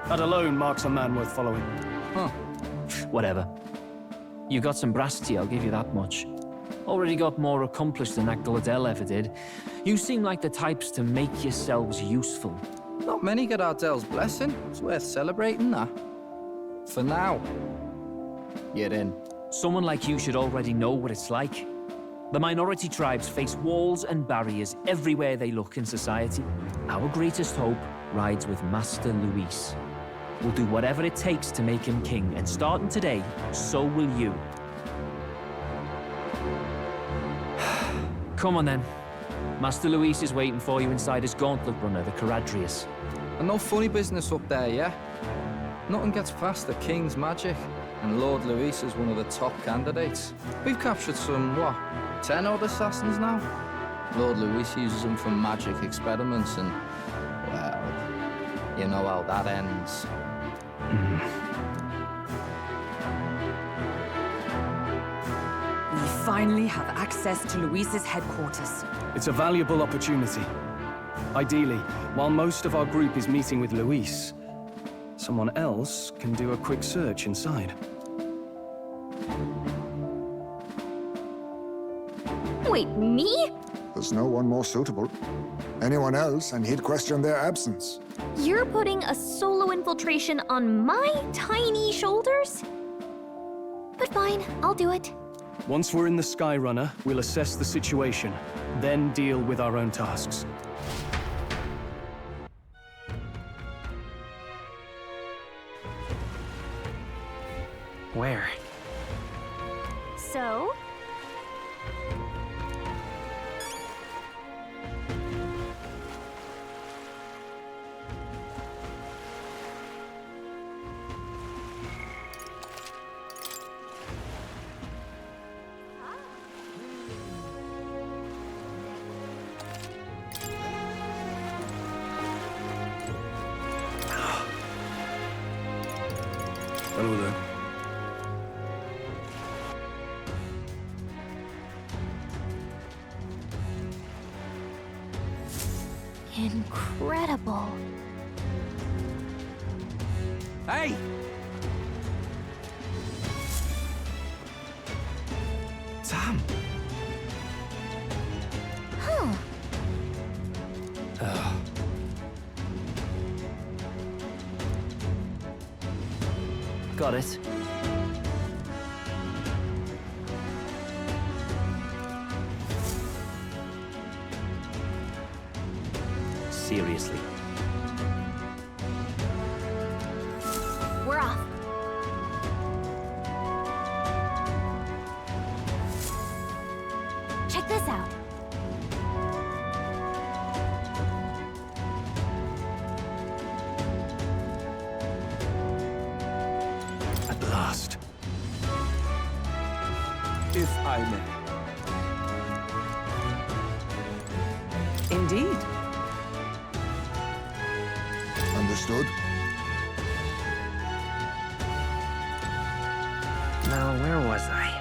That alone marks a man worth following. Huh. Whatever. You got some brass tea, I'll give you that much. Already got more accomplished than that Gladel ever did. You seem like the types to make yourselves useful. Not many get Ardel's blessing. It's worth celebrating that. For now. You're in. Someone like you should already know what it's like. The minority tribes face walls and barriers everywhere they look in society. Our greatest hope rides with Master Luis. We'll do whatever it takes to make him king, and starting today, so will you. Come on then. Master Luis is waiting for you inside his gauntlet runner, the Caradrius. And no funny business up there, yeah? Nothing gets past the king's magic, and Lord Luis is one of the top candidates. We've captured some, what, 10 odd assassins now? Lord Luis uses them for magic experiments and, well, you know how that ends. We finally have access to Luis's headquarters. It's a valuable opportunity. Ideally, while most of our group is meeting with Luis, someone else can do a quick search inside. Wait, me? There's no one more suitable. Anyone else, and he'd question their absence. You're putting a solo infiltration on my tiny shoulders? But fine, I'll do it. Once we're in the Skyrunner, we'll assess the situation, then deal with our own tasks. Where? So? Hello there. Incredible. Hey! Sam! Huh. Got it. Seriously. We're off. Check this out. I may. Indeed. Understood. Now, where was I?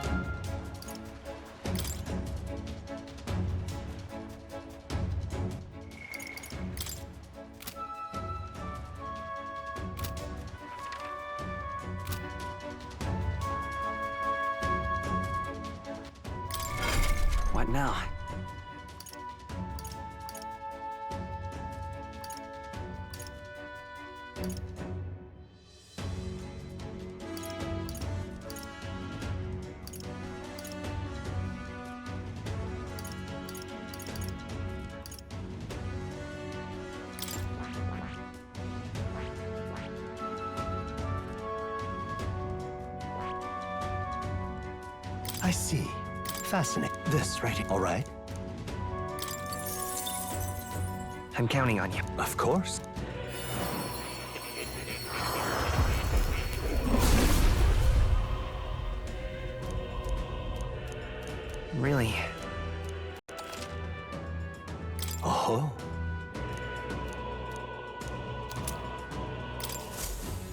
What now? I see. Fascinating. This right here. All right. I'm counting on you. Of course. Really? Oh.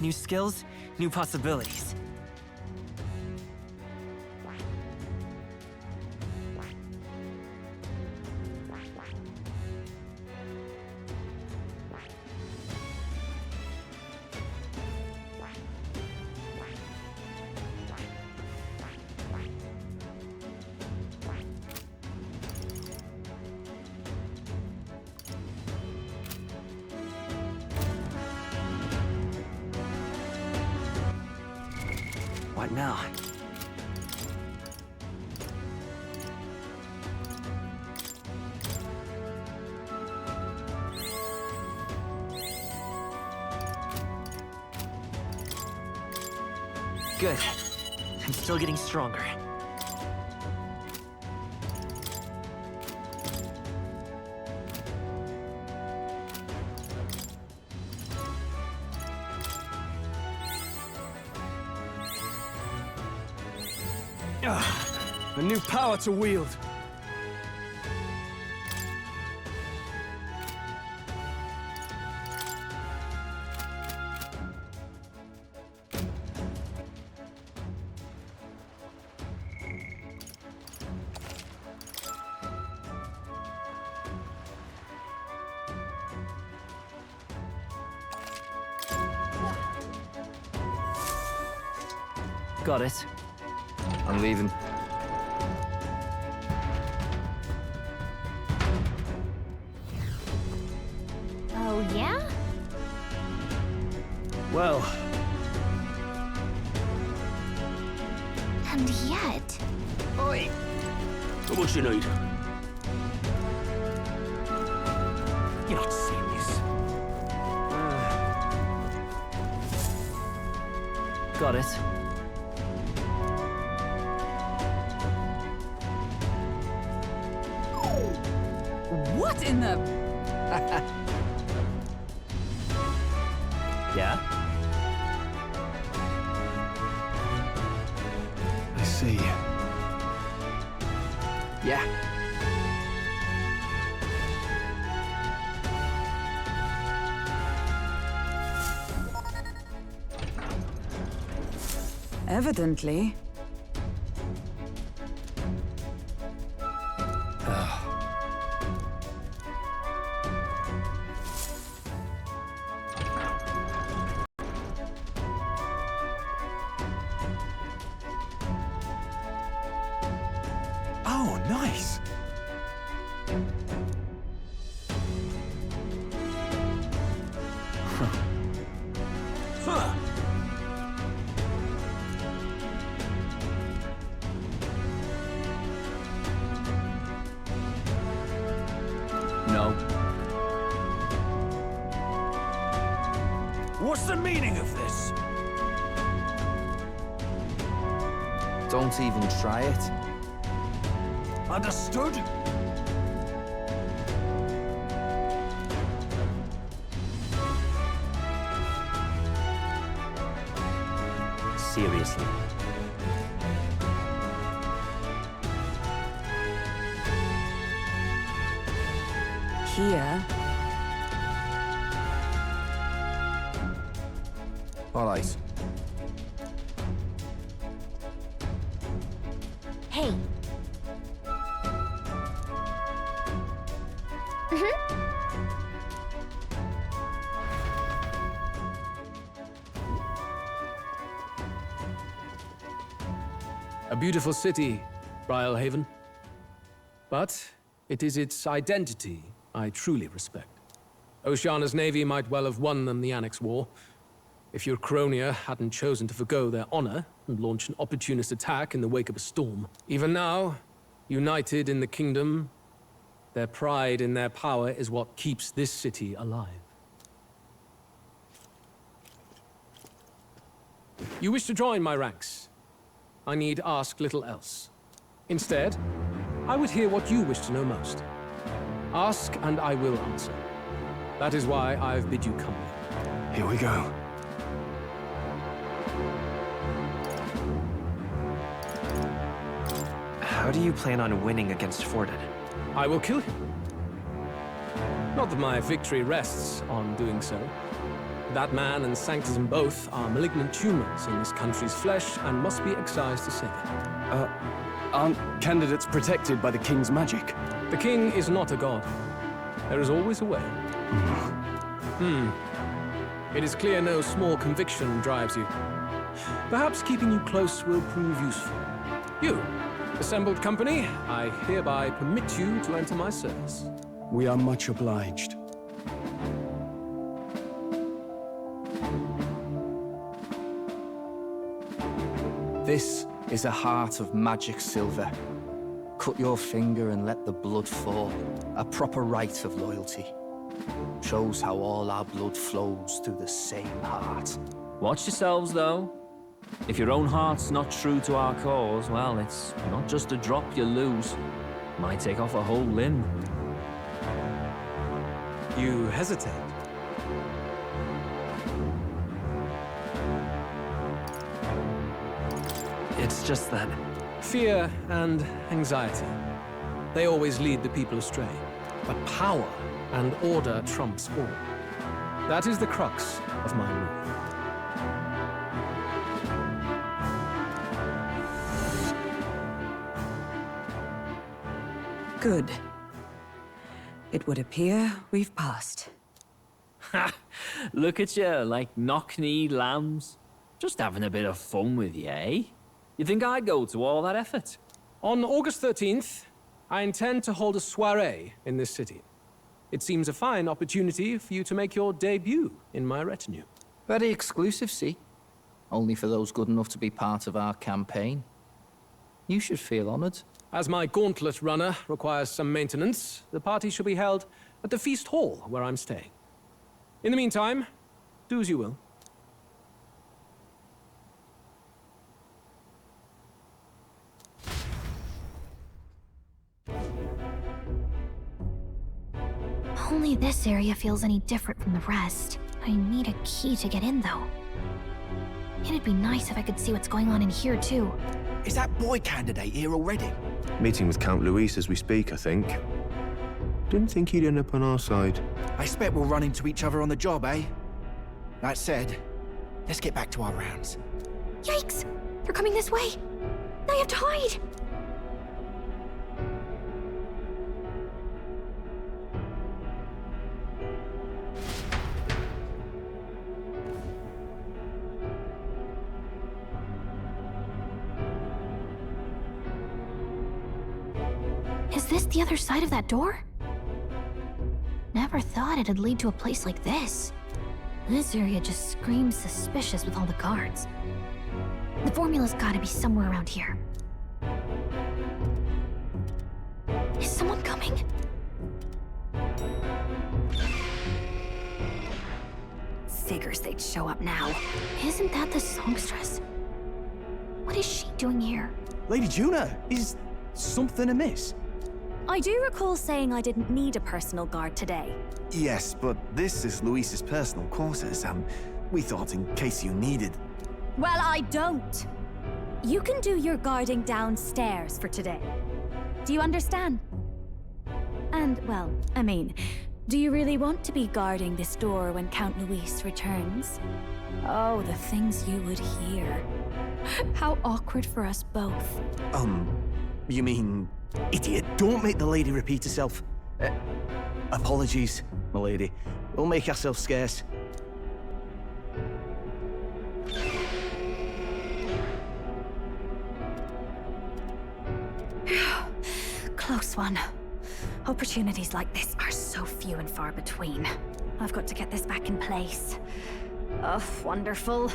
New skills, new possibilities. What now? Good. I'm still getting stronger. A new power to wield. Got it. I'm leaving. Oh, yeah? Well, And yet... Oi! How much you need? You're not serious. got it. What in the... Yeah? I see. Yeah. Evidently. Oh, nice. Huh. No. What's the meaning of this? Don't even try it. Understood? Seriously. here. All right. Hey. A beautiful city, Brialhaven. But it is its identity I truly respect. Oceana's navy might well have won them the Annex War, if your Cronia hadn't chosen to forgo their honor and launch an opportunist attack in the wake of a storm. Even now, united in the kingdom, their pride in their power is what keeps this city alive. You wish to join my ranks. I need ask little else. Instead, I would hear what you wish to know most. Ask and I will answer. That is why I've bid you come here. Here we go. How do you plan on winning against Forden? I will kill him. Not that my victory rests on doing so. That man and Sanctism both are malignant tumors in this country's flesh and must be excised to save it. Aren't candidates protected by the king's magic? The king is not a god. There is always a way. It is clear no small conviction drives you. Perhaps keeping you close will prove useful. You, assembled company, I hereby permit you to enter my service. We are much obliged. This is a heart of magic silver. Cut your finger and let the blood fall. A proper rite of loyalty. Shows how all our blood flows through the same heart. Watch yourselves, though. If your own heart's not true to our cause, well, it's not just a drop you lose. Might take off a whole limb. You hesitate. It's just that... Fear and anxiety. They always lead the people astray. But power and order trumps all. That is the crux of my rule. Good. It would appear we've passed. Ha! Look at you, like knock-kneed lambs. Just having a bit of fun with you, eh? You think I'd go to all that effort? On August 13th, I intend to hold a soiree in this city. It seems a fine opportunity for you to make your debut in my retinue. Very exclusive, see? Only for those good enough to be part of our campaign. You should feel honored. As my gauntlet runner requires some maintenance, the party shall be held at the feast hall where I'm staying. In the meantime, do as you will. Only this area feels any different from the rest. I need a key to get in, though. It'd be nice if I could see what's going on in here, too. Is that boy candidate here already? Meeting with Count Luis as we speak, I think. Didn't think he'd end up on our side. I expect we'll run into each other on the job, eh? That said, let's get back to our rounds. Yikes! They're coming this way! I have to hide! Is this the other side of that door? Never thought it'd lead to a place like this. This area just screams suspicious with all the guards. The formula's gotta be somewhere around here. Is someone coming? Figures they'd show up now. Isn't that the songstress? What is she doing here? Lady Juna, is something amiss? I do recall saying I didn't need a personal guard today. Yes, but this is Luis's personal quarters, and we thought in case you needed... Well, I don't. You can do your guarding downstairs for today. Do you understand? And, well, I mean, do you really want to be guarding this door when Count Luis returns? Oh, the things you would hear. How awkward for us both. You mean... Idiot, don't make the lady repeat herself. Apologies, my lady. We'll make ourselves scarce. Close one. Opportunities like this are so few and far between. I've got to get this back in place. Oh, wonderful.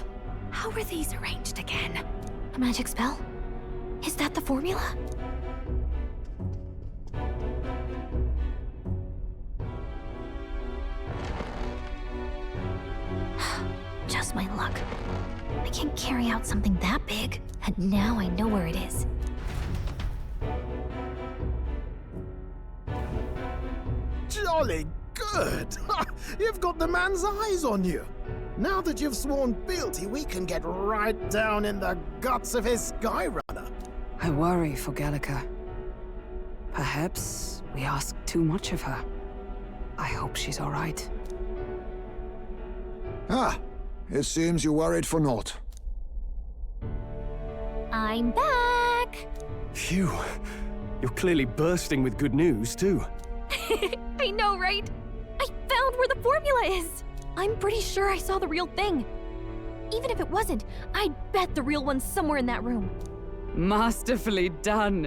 How were these arranged again? A magic spell? Is that the formula? Just my luck. I can't carry out something that big, and now I know where it is. Jolly good! You've got the man's eyes on you. Now that you've sworn fealty, we can get right down in the guts of his Skyrunner. I worry for Gallica. Perhaps we ask too much of her. I hope she's all right. Ah, it seems you worried for naught. I'm back! Phew. You're clearly bursting with good news, too. I know, right? I found where the formula is! I'm pretty sure I saw the real thing. Even if it wasn't, I'd bet the real one's somewhere in that room. Masterfully done.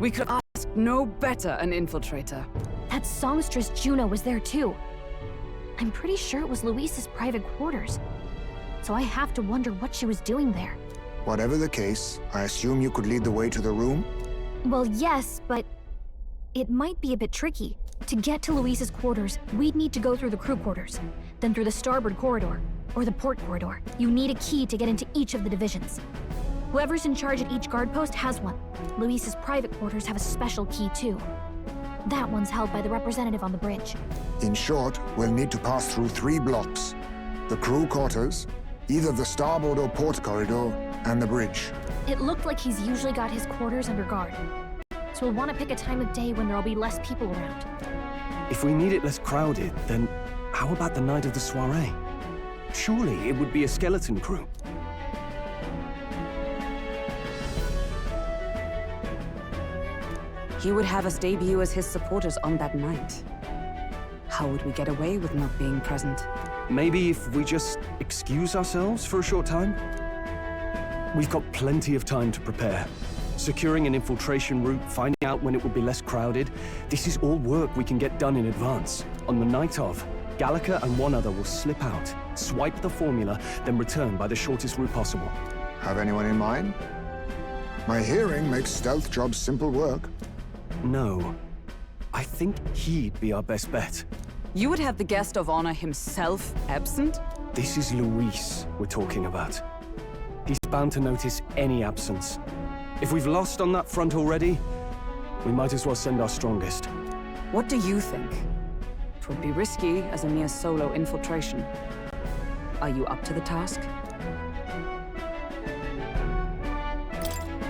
We could ask no better an infiltrator. That songstress Juno was there too. I'm pretty sure it was Luis's private quarters. So I have to wonder what she was doing there. Whatever the case, I assume you could lead the way to the room? Well, yes, but it might be a bit tricky. To get to Luis's quarters, we'd need to go through the crew quarters, then through the starboard corridor, or the port corridor. You need a key to get into each of the divisions. Whoever's in charge at each guard post has one. Luis's private quarters have a special key too. That one's held by the representative on the bridge. In short, we'll need to pass through 3 blocks. The crew quarters, either the starboard or port corridor, and the bridge. It looked like he's usually got his quarters under guard. So we'll want to pick a time of day when there'll be less people around. If we need it less crowded, then how about the night of the soiree? Surely it would be a skeleton crew. He would have us debut as his supporters on that night. How would we get away with not being present? Maybe if we just excuse ourselves for a short time? We've got plenty of time to prepare. Securing an infiltration route, finding out when it will be less crowded. This is all work we can get done in advance. On the night of, Gallica and one other will slip out, swipe the formula, then return by the shortest route possible. Have anyone in mind? My hearing makes stealth jobs simple work. No. I think he'd be our best bet. You would have the guest of honor himself absent? This is Luis we're talking about. He's bound to notice any absence. If we've lost on that front already, we might as well send our strongest. What do you think? It would be risky as a mere solo infiltration. Are you up to the task?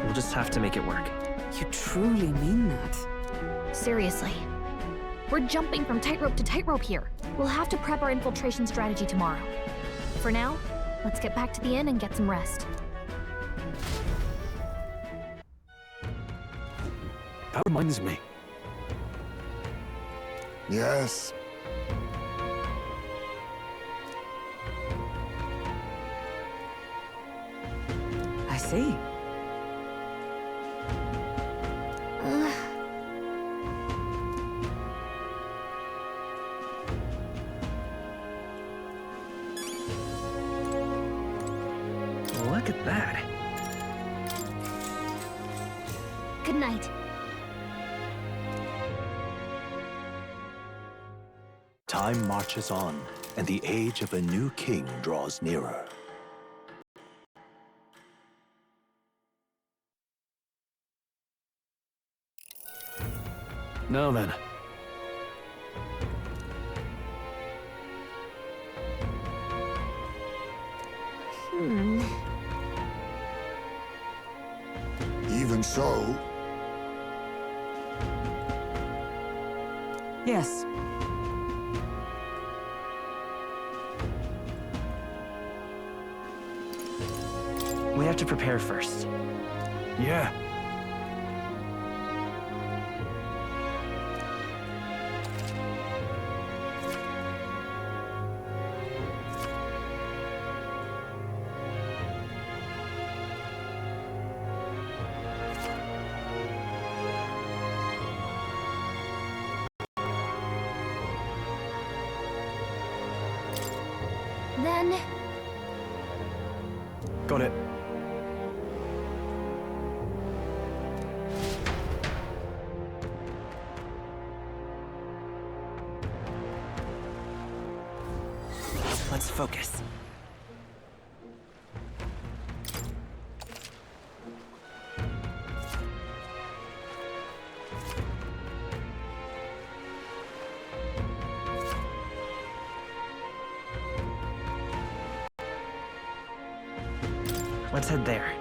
We'll just have to make it work. You truly mean that? Seriously. We're jumping from tightrope to tightrope here. We'll have to prep our infiltration strategy tomorrow. For now, let's get back to the inn and get some rest. That reminds me. Yes. I see. Look at that. Good night. Time marches on, and the age of a new king draws nearer. Now then. Even so, Yes. We have to prepare first. Yeah. Then... Got it. Let's focus. Let's head there.